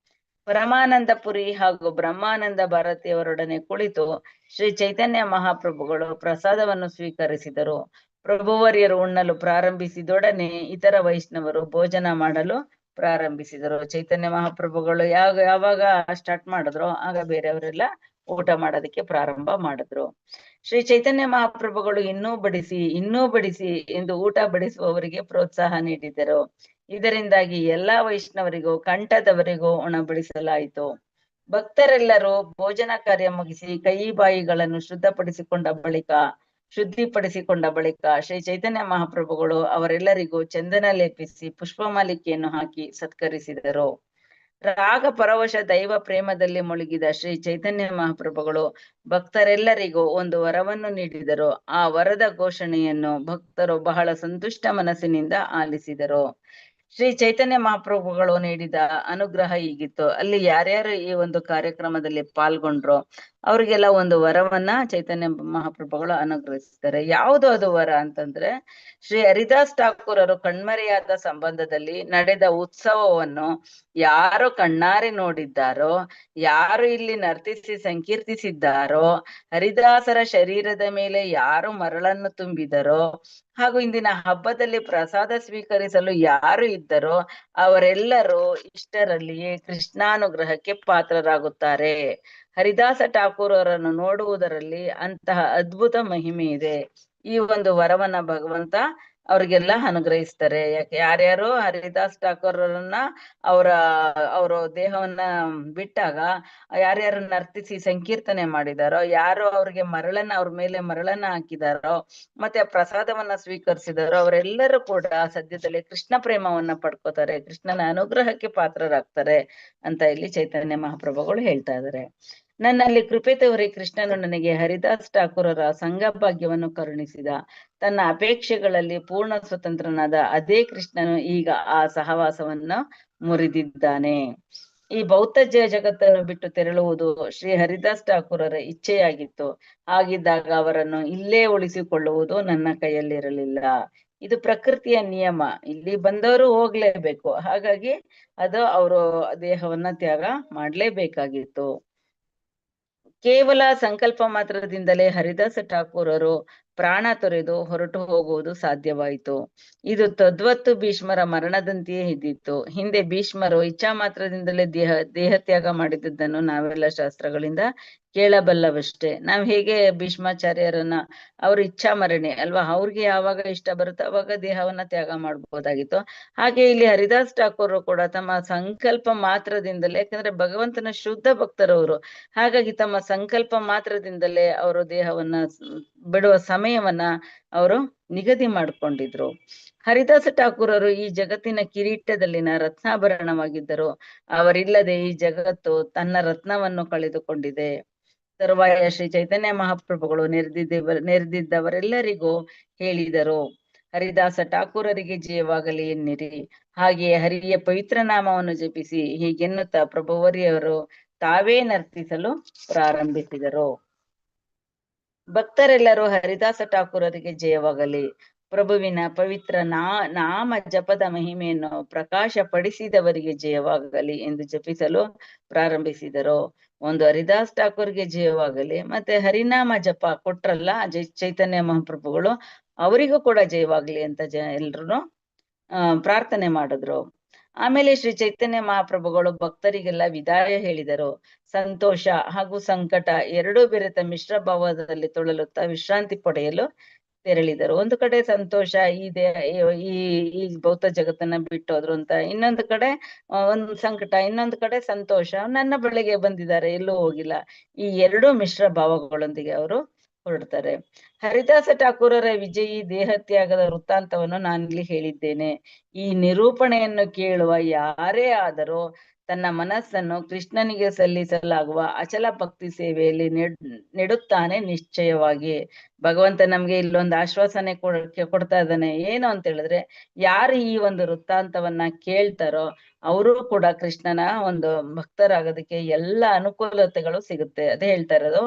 ಪರಮಾನಂದ ಪುರಿ ಹಾಗೂ ಬ್ರಹ್ಮಾನಂದ ಭಾರತಿಯವರೊಡನೆ ಕುಳಿತು ಶ್ರೀ ಚೈತನ್ಯ ಮಹಾಪ್ರಭುಗಳು ಪ್ರಸಾದವನ್ನು ಸ್ವೀಕರಿಸಿದರು. ಪ್ರಭುವರ್ಯರು ಉಣ್ಣಲು ಪ್ರಾರಂಭಿಸಿದೊಡನೆ ಇತರ ವೈಷ್ಣವರು ಭೋಜನ ಮಾಡಲು ಪ್ರಾರಂಭಿಸಿದರು. ಚೈತನ್ಯ ಮಹಾಪ್ರಭುಗಳು ಯಾವಾಗ ಸ್ಟಾರ್ಟ್ ಮಾಡಿದ್ರು ಆಗ ಬೇರೆಯವರೆಲ್ಲ ಊಟ ಮಾಡೋದಕ್ಕೆ ಪ್ರಾರಂಭ ಮಾಡಿದ್ರು. ಶ್ರೀ ಚೈತನ್ಯ ಮಹಾಪ್ರಭುಗಳು ಇನ್ನೂ ಬಡಿಸಿ ಎಂದು ಊಟ ಬಡಿಸುವವರಿಗೆ ಪ್ರೋತ್ಸಾಹ ನೀಡಿದರು. ಇದರಿಂದಾಗಿ ಎಲ್ಲಾ ವೈಷ್ಣವರಿಗೂ ಕಂಠದವರಿಗೂ ಉಣಬಡಿಸಲಾಯಿತು. ಭಕ್ತರೆಲ್ಲರೂ ಭೋಜನ ಕಾರ್ಯ ಮುಗಿಸಿ ಕೈ ಬಾಯಿಗಳನ್ನು ಶುದ್ಧಿಪಡಿಸಿಕೊಂಡ ಬಳಿಕ ಶ್ರೀ ಚೈತನ್ಯ ಮಹಾಪ್ರಭುಗಳು ಅವರೆಲ್ಲರಿಗೂ ಚಂದನ ಲೇಪಿಸಿ ಪುಷ್ಪಮಾಲಿಕೆಯನ್ನು ಹಾಕಿ ಸತ್ಕರಿಸಿದರು. ರಾಗ ಪರವಶ ದೈವ ಪ್ರೇಮದಲ್ಲಿ ಮುಳುಗಿದ ಶ್ರೀ ಚೈತನ್ಯ ಮಹಾಪ್ರಭುಗಳು ಭಕ್ತರೆಲ್ಲರಿಗೂ ಒಂದು ವರವನ್ನು ನೀಡಿದರು. ಆ ವರದ ಘೋಷಣೆಯನ್ನು ಭಕ್ತರು ಬಹಳ ಸಂತುಷ್ಟ ಮನಸ್ಸಿನಿಂದ ಆಲಿಸಿದರು. ಶ್ರೀ ಚೈತನ್ಯ ಮಹಾಪ್ರಭುಗಳು ನೀಡಿದ ಅನುಗ್ರಹ ಹೀಗಿತ್ತು. ಅಲ್ಲಿ ಯಾರ್ಯಾರು ಈ ಒಂದು ಕಾರ್ಯಕ್ರಮದಲ್ಲಿ ಪಾಲ್ಗೊಂಡ್ರು ಅವ್ರಿಗೆಲ್ಲ ಒಂದು ವರವನ್ನ ಚೈತನ್ಯ ಮಹಾಪ್ರಭುಗಳು ಅನುಗ್ರಹಿಸ್ತಾರೆ. ಯಾವುದು ಅದು ವರ ಅಂತಂದ್ರೆ, ಶ್ರೀ ಹರಿದಾಸ್ ಠಾಕೂರರು ಕಣ್ಮರೆಯಾದ ಸಂಬಂಧದಲ್ಲಿ ನಡೆದ ಉತ್ಸವವನ್ನು ಯಾರು ಕಣ್ಣಾರೆ ನೋಡಿದ್ದಾರೋ, ಯಾರು ಇಲ್ಲಿ ನರ್ತಿಸಿ ಸಂಕೀರ್ತಿಸಿದ್ದಾರೋ, ಹರಿದಾಸರ ಶರೀರದ ಮೇಲೆ ಯಾರು ಮರಳನ್ನು ತುಂಬಿದರೋ ಹಾಗೂ ಇಂದಿನ ಹಬ್ಬದಲ್ಲಿ ಪ್ರಸಾದ ಸ್ವೀಕರಿಸಲು ಯಾರು ಇದ್ದರೋ ಅವರೆಲ್ಲರೂ ಇಷ್ಟರಲ್ಲಿಯೇ ಕೃಷ್ಣಾನುಗ್ರಹಕ್ಕೆ ಪಾತ್ರರಾಗುತ್ತಾರೆ. ಹರಿದಾಸ ಠಾಕೂರರನ್ನು ನೋಡುವುದರಲ್ಲಿ ಅಂತಹ ಅದ್ಭುತ ಮಹಿಮೆ ಇದೆ. ಈ ಒಂದು ವರವನ್ನ ಭಗವಂತ ಅವ್ರಿಗೆಲ್ಲ ಅನುಗ್ರಹಿಸ್ತಾರೆ. ಯಾಕೆ ಯಾರ್ಯಾರು ಹರಿದಾಸ್ ಠಾಕೂರರನ್ನ ಅವರ ದೇಹವನ್ನ ಬಿಟ್ಟಾಗ ಯಾರ್ಯಾರು ನರ್ತಿಸಿ ಸಂಕೀರ್ತನೆ ಮಾಡಿದಾರೋ, ಯಾರು ಅವ್ರಿಗೆ ಅವ್ರ ಮೇಲೆ ಮರಳನ್ನ ಹಾಕಿದಾರೋ, ಮತ್ತೆ ಪ್ರಸಾದವನ್ನ ಸ್ವೀಕರಿಸಿದಾರೋ ಅವರೆಲ್ಲರೂ ಕೂಡ ಸದ್ಯದಲ್ಲಿ ಕೃಷ್ಣ ಪ್ರೇಮವನ್ನ ಪಡ್ಕೋತಾರೆ, ಕೃಷ್ಣನ ಅನುಗ್ರಹಕ್ಕೆ ಪಾತ್ರರಾಗ್ತಾರೆ ಅಂತ ಇಲ್ಲಿ ಚೈತನ್ಯ ಮಹಾಪ್ರಭುಗಳು ಹೇಳ್ತಾ ಇದ್ದಾರೆ. ನನ್ನಲ್ಲಿ ಕೃಪೆ ತೋರಿ ಕೃಷ್ಣನು ನನಗೆ ಹರಿದಾಸ್ ಠಾಕೂರರ ಸಂಘ ಭಾಗ್ಯವನ್ನು ಕರುಣಿಸಿದ. ತನ್ನ ಅಪೇಕ್ಷೆಗಳಲ್ಲಿ ಪೂರ್ಣ ಸ್ವತಂತ್ರನಾದ ಅದೇ ಕೃಷ್ಣನು ಈಗ ಆ ಸಹವಾಸವನ್ನು ಮುರಿದಿದ್ದಾನೆ. ಈ ಭೌತ ಜಗತ್ತನ್ನು ಬಿಟ್ಟು ತೆರಳುವುದು ಶ್ರೀ ಹರಿದಾಸ್ ಠಾಕೂರರ ಇಚ್ಛೆಯಾಗಿತ್ತು. ಹಾಗಿದ್ದಾಗ ಅವರನ್ನು ಇಲ್ಲೇ ಉಳಿಸಿಕೊಳ್ಳುವುದು ನನ್ನ ಕೈಯಲ್ಲಿರಲಿಲ್ಲ. ಇದು ಪ್ರಕೃತಿಯ ನಿಯಮ. ಇಲ್ಲಿ ಬಂದವರು ಹೋಗ್ಲೇಬೇಕು. ಹಾಗಾಗಿ ಅದು ಅವರು ದೇಹವನ್ನ ತ್ಯಾಗ ಮಾಡ್ಲೇಬೇಕಾಗಿತ್ತು. ಕೇವಲ ಸಂಕಲ್ಪ ಮಾತ್ರದಿಂದಲೇ ಹರಿದಾಸ ಠಾಕೂರರು ಪ್ರಾಣ ತೊರೆದು ಹೊರಟು ಹೋಗುವುದು ಸಾಧ್ಯವಾಯಿತು. ಇದು ತದ್ವತ್ತು ಭೀಷ್ಮರ ಮರಣದಂತೆಯೇ ಇದ್ದಿತ್ತು. ಹಿಂದೆ ಭೀಷ್ಮರು ಇಚ್ಛಾ ಮಾತ್ರದಿಂದಲೇ ದೇಹ ತ್ಯಾಗ ಮಾಡಿದ್ದನ್ನು ನಾವೆಲ್ಲ ಶಾಸ್ತ್ರಗಳಿಂದ ಕೇಳಬಲ್ಲವಷ್ಟೇ. ನಾವ್ ಹೇಗೆ ಭೀಷ್ಮಾಚಾರ್ಯರನ್ನ ಅವ್ರ ಇಚ್ಛಾ ಮರಣೆ ಅಲ್ವಾ, ಅವ್ರಿಗೆ ಯಾವಾಗ ಇಷ್ಟ ಬರುತ್ತೋ ಅವಾಗ ದೇಹವನ್ನ ತ್ಯಾಗ ಮಾಡ್ಬೋದಾಗಿತ್ತು. ಹಾಗೆ ಇಲ್ಲಿ ಹರಿದಾಸ್ ಠಾಕೂರರು ಕೂಡ ತಮ್ಮ ಸಂಕಲ್ಪ ಮಾತ್ರದಿಂದಲೇ, ಯಾಕಂದ್ರೆ ಭಗವಂತನ ಶುದ್ಧ ಭಕ್ತರವರು, ಹಾಗಾಗಿ ತಮ್ಮ ಸಂಕಲ್ಪ ಮಾತ್ರದಿಂದಲೇ ಅವರು ದೇಹವನ್ನ ಬಿಡುವ ಸಮಯವನ್ನ ಅವರು ನಿಗದಿ ಮಾಡ್ಕೊಂಡಿದ್ರು. ಹರಿದಾಸ ಠಾಕೂರರು ಈ ಜಗತ್ತಿನ ಕಿರೀಟದಲ್ಲಿನ ರತ್ನಾಭರಣವಾಗಿದ್ದರು. ಅವರಿಲ್ಲದೆ ಈ ಜಗತ್ತು ತನ್ನ ರತ್ನವನ್ನು ಕಳೆದುಕೊಂಡಿದೆ. ತರುವಾಯ ಶ್ರೀ ಚೈತನ್ಯ ಮಹಾಪ್ರಭುಗಳು ನೆರೆದಿದ್ದವರೆಲ್ಲರಿಗೂ ಹೇಳಿದರು, ಹರಿದಾಸ ಠಾಕೂರರಿಗೆ ಜಯವಾಗಲಿ ಎನ್ನಿರಿ. ಹಾಗೆಯೇ ಹರಿಯ ಪವಿತ್ರ ನಾಮವನ್ನು ಜಪಿಸಿ. ಹೀಗೆನ್ನುತ್ತಾ ಪ್ರಭುವರಿಯವರು ತಾವೇ ನರ್ತಿಸಲು ಪ್ರಾರಂಭಿಸಿದರು. ಭಕ್ತರೆಲ್ಲರೂ ಹರಿದಾಸ ಠಾಕೂರರಿಗೆ ಜಯವಾಗಲಿ, ಪ್ರಭುವಿನ ಪವಿತ್ರ ನಾಮ ಜಪದ ಮಹಿಮೆಯನ್ನು ಪ್ರಕಾಶ ಪಡಿಸಿದವರಿಗೆ ಜಯವಾಗಲಿ ಎಂದು ಜಪಿಸಲು ಪ್ರಾರಂಭಿಸಿದರು. ಒಂದು ಹರಿದಾಸ್ ಠಾಕೂರ್ಗೆ ಜಯವಾಗಲಿ, ಮತ್ತೆ ಹರಿನಾಮ ಜಪ ಕೊಟ್ರಲ್ಲ ಚೈತನ್ಯ ಮಹಾಪ್ರಭುಗಳು, ಅವರಿಗೂ ಕೂಡ ಜಯವಾಗ್ಲಿ ಅಂತ ಎಲ್ರು ಪ್ರಾರ್ಥನೆ ಮಾಡಿದ್ರು. ಆಮೇಲೆ ಶ್ರೀ ಚೈತನ್ಯ ಮಹಾಪ್ರಭುಗಳು ಭಕ್ತರಿಗೆಲ್ಲ ವಿದಾಯ ಹೇಳಿದರು. ಸಂತೋಷ ಹಾಗೂ ಸಂಕಟ ಎರಡೂ ಬೆರೆತ ಮಿಶ್ರ ಭಾವದಲ್ಲಿ ತೊಳಲುತ್ತಾ ವಿಶ್ರಾಂತಿ ಪಡೆಯಲು ತೆರಳಿದರು. ಒಂದು ಕಡೆ ಸಂತೋಷ, ಈ ಭೌತ ಜಗತ್ತನ್ನ ಬಿಟ್ಟೋದ್ರು ಅಂತ, ಇನ್ನೊಂದು ಕಡೆ ಒಂದು ಸಂಕಟ, ಇನ್ನೊಂದು ಕಡೆ ಸಂತೋಷ, ನನ್ನ ಬಳಿಗೆ ಬಂದಿದ್ದಾರೆ, ಎಲ್ಲೂ ಹೋಗಿಲ್ಲ. ಈ ಎರಡೂ ಮಿಶ್ರ ಭಾವಗಳೊಂದಿಗೆ ಅವರು ಹೊರಡ್ತಾರೆ. ಹರಿದಾಸ ಠಾಕೂರರ ವಿಜಯಿ ದೇಹ ತ್ಯಾಗದ ವೃತ್ತಾಂತವನ್ನು ನಾನಿಲ್ಲಿ ಹೇಳಿದ್ದೇನೆ. ಈ ನಿರೂಪಣೆಯನ್ನು ಕೇಳುವ ಯಾರೇ ಆದರೂ ತನ್ನ ಮನಸ್ಸನ್ನು ಕೃಷ್ಣನಿಗೆ ಸಲ್ಲಿಸಲಾಗುವ ಅಚಲ ಭಕ್ತಿ ಸೇವೆಯಲ್ಲಿ ನೆಡುತ್ತಾನೆ ನಿಶ್ಚಯವಾಗಿ. ಭಗವಂತ ನಮ್ಗೆ ಇಲ್ಲೊಂದು ಆಶ್ವಾಸನೆ ಕೊಡ್ತಾ ಇದ್ದಾನೆ. ಏನು ಅಂತ ಹೇಳಿದ್ರೆ, ಯಾರು ಈ ಒಂದು ವೃತ್ತಾಂತವನ್ನ ಕೇಳ್ತಾರೋ ಅವರು ಕೂಡ ಕೃಷ್ಣನ ಒಂದು ಭಕ್ತರಾಗೋದಕ್ಕೆ ಎಲ್ಲ ಅನುಕೂಲತೆಗಳು ಸಿಗುತ್ತೆ. ಅದೇ ಹೇಳ್ತಾ ಇರೋದು,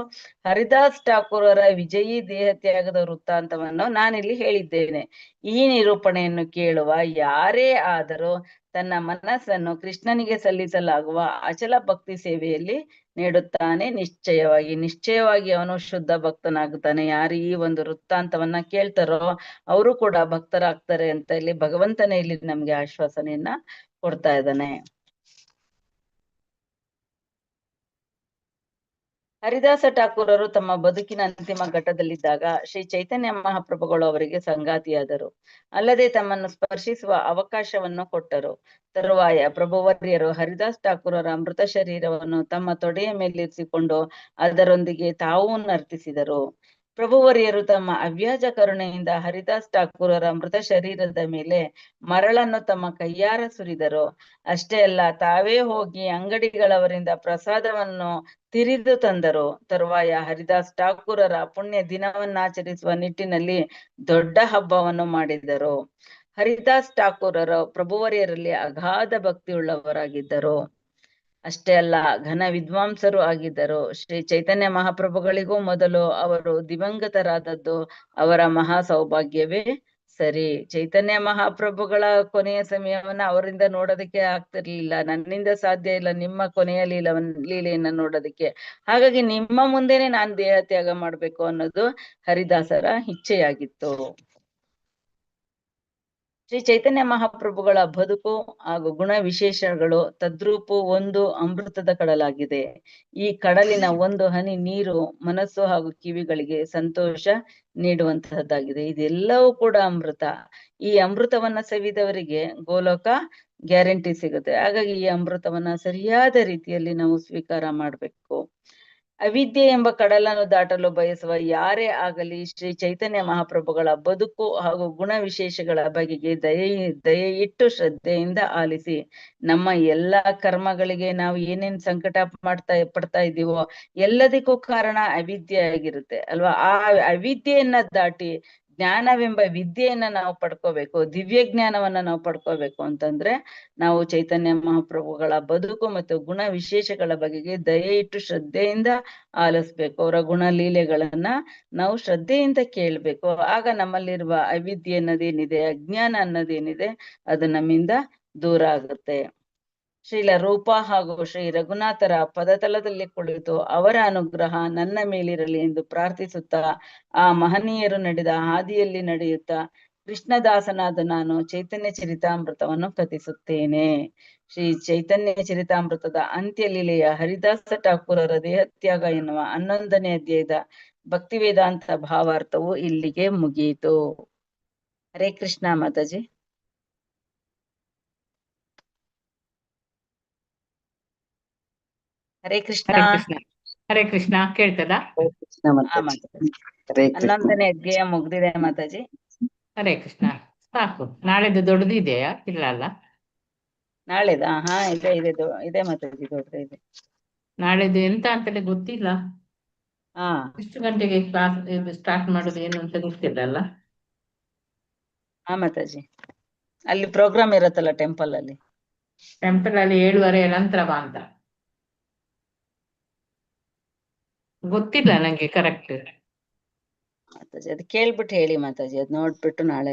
ಹರಿದಾಸ್ ಠಾಕೂರರ ವಿಜಯಿ ದೇಹ ತ್ಯಾಗದ ವೃತ್ತಾಂತವನ್ನು ನಾನಿಲ್ಲಿ ಹೇಳಿದ್ದೇನೆ. ಈ ನಿರೂಪಣೆಯನ್ನು ಕೇಳುವ ಯಾರೇ ಆದರೂ ತನ್ನ ಮನಸ್ಸನ್ನು ಕೃಷ್ಣನಿಗೆ ಸಲ್ಲಿಸಲಾಗುವ ಅಚಲ ಭಕ್ತಿ ಸೇವೆಯಲ್ಲಿ ನೀಡುತ್ತಾನೆ ನಿಶ್ಚಯವಾಗಿ ಅವನು ಶುದ್ಧ ಭಕ್ತನಾಗುತ್ತಾನೆ. ಯಾರು ಈ ಒಂದು ವೃತ್ತಾಂತವನ್ನ ಕೇಳ್ತಾರೋ ಅವರು ಕೂಡ ಭಕ್ತರಾಗ್ತಾರೆ ಅಂತ ಇಲ್ಲಿ ಭಗವಂತನೇ ಇಲ್ಲಿ ನಮ್ಗೆ ಆಶ್ವಾಸನೆಯನ್ನ ಕೊಡ್ತಾ ಇದ್ದಾನೆ. ಹರಿದಾಸ ಠಾಕೂರರು ತಮ್ಮ ಬದುಕಿನ ಅಂತಿಮ ಘಟ್ಟದಲ್ಲಿದ್ದಾಗ ಶ್ರೀ ಚೈತನ್ಯ ಮಹಾಪ್ರಭುಗಳು ಅವರಿಗೆ ಸಂಗಾತಿಯಾದರು. ಅಲ್ಲದೆ ತಮ್ಮನ್ನು ಸ್ಪರ್ಶಿಸುವ ಅವಕಾಶವನ್ನು ಕೊಟ್ಟರು. ತರುವಾಯ ಪ್ರಭುವರ್ಯರು ಹರಿದಾಸ್ ಠಾಕೂರರ ಮೃತ ಶರೀರವನ್ನು ತಮ್ಮ ತೊಡೆಯ ಮೇಲಿರಿಸಿಕೊಂಡು ಅದರೊಂದಿಗೆ ತಾವೂ ನರ್ತಿಸಿದರು. ಪ್ರಭುವರ್ಯರು ತಮ್ಮ ಅವ್ಯಾಜ ಕರುಣೆಯಿಂದ ಹರಿದಾಸ್ ಠಾಕೂರರ ಮೃತ ಶರೀರದ ಮೇಲೆ ಮರಳನ್ನು ತಮ್ಮ ಕೈಯಾರ ಸುರಿದರು. ಅಷ್ಟೇ ಅಲ್ಲ, ತಾವೇ ಹೋಗಿ ಅಂಗಡಿಗಳವರಿಂದ ಪ್ರಸಾದವನ್ನು ತಿರಿದು ತಂದರು. ತರುವಾಯ ಹರಿದಾಸ್ ಠಾಕೂರರ ಪುಣ್ಯ ದಿನವನ್ನಾಚರಿಸುವ ನಿಟ್ಟಿನಲ್ಲಿ ದೊಡ್ಡ ಹಬ್ಬವನ್ನು ಮಾಡಿದರು. ಹರಿದಾಸ್ ಠಾಕೂರರು ಪ್ರಭುವರ್ಯರಲ್ಲಿ ಅಗಾಧ ಭಕ್ತಿಯುಳ್ಳವರಾಗಿದ್ದರು. ಅಷ್ಟೇ ಅಲ್ಲ, ಘನ ವಿದ್ವಾಂಸರು ಆಗಿದ್ದರು. ಶ್ರೀ ಚೈತನ್ಯ ಮಹಾಪ್ರಭುಗಳಿಗೂ ಮೊದಲು ಅವರು ದಿವಂಗತರಾದದ್ದು ಅವರ ಮಹಾ ಸೌಭಾಗ್ಯವೇ ಸರಿ. ಚೈತನ್ಯ ಮಹಾಪ್ರಭುಗಳ ಕೊನೆಯ ಸಮಯವನ್ನ ಅವರಿಂದ ನೋಡೋದಕ್ಕೆ ಆಗ್ತಿರ್ಲಿಲ್ಲ. ನನ್ನಿಂದ ಸಾಧ್ಯ ಇಲ್ಲ ನಿಮ್ಮ ಕೊನೆಯ ಲೀಲೆಯನ್ನ ನೋಡೋದಕ್ಕೆ. ಹಾಗಾಗಿ ನಿಮ್ಮ ಮುಂದೆನೆ ನಾನ್ ದೇಹ ತ್ಯಾಗ ಮಾಡ್ಬೇಕು ಅನ್ನೋದು ಹರಿದಾಸರ ಇಚ್ಛೆಯಾಗಿತ್ತು. ಶ್ರೀ ಚೈತನ್ಯ ಮಹಾಪ್ರಭುಗಳ ಬದುಕು ಹಾಗೂ ಗುಣ ವಿಶೇಷಗಳು ತದ್ರೂಪು ಒಂದು ಅಮೃತದ ಕಡಲಾಗಿದೆ. ಈ ಕಡಲಿನ ಒಂದು ಹನಿ ನೀರು ಮನಸ್ಸು ಹಾಗೂ ಕಿವಿಗಳಿಗೆ ಸಂತೋಷ ನೀಡುವಂತಹದ್ದಾಗಿದೆ. ಇದೆಲ್ಲವೂ ಕೂಡ ಅಮೃತ. ಈ ಅಮೃತವನ್ನ ಸವಿದವರಿಗೆ ಗೋಲೋಕ ಗ್ಯಾರಂಟಿ ಸಿಗುತ್ತೆ. ಹಾಗಾಗಿ ಈ ಅಮೃತವನ್ನ ಸರಿಯಾದ ರೀತಿಯಲ್ಲಿ ನಾವು ಸ್ವೀಕಾರ ಮಾಡಬೇಕು. ಅವಿದ್ಯೆ ಎಂಬ ಕಡಲನ್ನು ದಾಟಲು ಬಯಸುವ ಯಾರೇ ಆಗಲಿ ಶ್ರೀ ಚೈತನ್ಯ ಮಹಾಪ್ರಭುಗಳ ಬದುಕು ಹಾಗೂ ಗುಣ ವಿಶೇಷಗಳ ಬಗೆಗೆ ದಯೆ ಇಟ್ಟು ಶ್ರದ್ಧೆಯಿಂದ ಆಲಿಸಿ ನಮ್ಮ ಎಲ್ಲಾ ಕರ್ಮಗಳಿಗೆ ನಾವು ಏನೇನ್ ಸಂಕಟ ಪಡ್ತಾ ಇದ್ದೀವೋ ಎಲ್ಲದಕ್ಕೂ ಕಾರಣ ಅವಿದ್ಯೆ ಆಗಿರುತ್ತೆ ಅಲ್ವಾ. ಆ ಅವಿದ್ಯೆಯನ್ನ ದಾಟಿ ಜ್ಞಾನವೆಂಬ ವಿದ್ಯೆಯನ್ನ ನಾವು ಪಡ್ಕೋಬೇಕು, ದಿವ್ಯ ಜ್ಞಾನವನ್ನ ನಾವು ಪಡ್ಕೋಬೇಕು ಅಂತಂದ್ರೆ ನಾವು ಚೈತನ್ಯ ಮಹಾಪ್ರಭುಗಳ ಬದುಕು ಮತ್ತು ಗುಣ ವಿಶೇಷಗಳ ಬಗೆಗೆ ದಯೆ ಇಟ್ಟು ಶ್ರದ್ಧೆಯಿಂದ ಆಲಿಸ್ಬೇಕು. ಅವರ ಗುಣ ಲೀಲೆಗಳನ್ನ ನಾವು ಶ್ರದ್ಧೆಯಿಂದ ಕೇಳ್ಬೇಕು. ಆಗ ನಮ್ಮಲ್ಲಿರುವ ಅವಿದ್ಯೆ ಅನ್ನೋದೇನಿದೆ, ಅಜ್ಞಾನ ಅನ್ನೋದೇನಿದೆ, ಅದು ನಮ್ಮಿಂದ ದೂರ ಆಗುತ್ತೆ. ಶ್ರೀಲ ರೂಪ ಹಾಗೂ ಶ್ರೀ ರಘುನಾಥರ ಪದತಲದಲ್ಲಿ ಕುಳಿತು ಅವರ ಅನುಗ್ರಹ ನನ್ನ ಮೇಲಿರಲಿ ಎಂದು ಪ್ರಾರ್ಥಿಸುತ್ತಾ ಆ ಮಹನೀಯರು ನಡೆದ ಹಾದಿಯಲ್ಲಿ ನಡೆಯುತ್ತಾ ಕೃಷ್ಣದಾಸನಾದ ನಾನು ಚೈತನ್ಯ ಚರಿತಾಮೃತವನ್ನು ಕಥಿಸುತ್ತೇನೆ. ಶ್ರೀ ಚೈತನ್ಯ ಚರಿತಾಮೃತದ ಅಂತ್ಯ ಲೀಲೆಯ ಹರಿದಾಸ ಠಾಕೂರರ ದೇಹತ್ಯಾಗ ಎನ್ನುವ 11ನೇ ಅಧ್ಯಾಯದ ಭಕ್ತಿ ವೇದಾಂತ ಭಾವಾರ್ಥವು ಇಲ್ಲಿಗೆ ಮುಗಿಯಿತು. ಹರೇ ಕೃಷ್ಣ ಮಾತಾಜಿ. ಹರೇ ಕೃಷ್ಣ. ಹರೇ ಕೃಷ್ಣ. ಹರೇ ಕೃಷ್ಣ. ಕೇಳ್ತದ? ಆ ಮಾತಾಜಿ 11ನೇ ಅಧ್ಯಾಯ ಮುಗ್ದಿದೆ ಮಾತಾಜಿ. ಹರೇ ಕೃಷ್ಣ. ಸಾಕು. ನಾಳೆದು ದೊಡ್ಡದಿದೆಯಾ? ಇಲ್ಲ ಅಲ್ಲ? ನಾಳೆದಾ? ಹಾ ಇದೆ ಮಾತಾಜಿ, ದೊಡ್ಡದೇ ಇದೆ. ನಾಳೆದು ಎಂತ ಅಂತಲೇ ಗೊತ್ತಿಲ್ಲ. ಹಾ ಎಷ್ಟು ಗಂಟೆಗೆ ಕ್ಲಾಸ್ ಸ್ಟಾರ್ಟ್ ಮಾಡೋದು ಏನು ಅಂತ ಗೊತ್ತಿಲ್ಲ ಅಲ್ಲ? ಹಾ ಮಾತಾಜಿ, ಅಲ್ಲಿ ಪ್ರೋಗ್ರಾಮ್ ಇರತ್ತಲ್ಲ ಟೆಂಪಲ್ ಅಲ್ಲಿ. ಟೆಂಪಲ್ ಅಲ್ಲಿ 7:30 ನಂತರ ಬಾ ಅಂತ. ಗೊತ್ತಿಲ್ಲ ನಂಗೆ ಕರೆಕ್ಟ್. ಮಾತಾಜಿ ಅದು ಕೇಳ್ಬಿಟ್ಟು ಹೇಳಿ ಮಾತಾಜಿ, ಅದ್ ನೋಡ್ಬಿಟ್ಟು ನಾಳೆ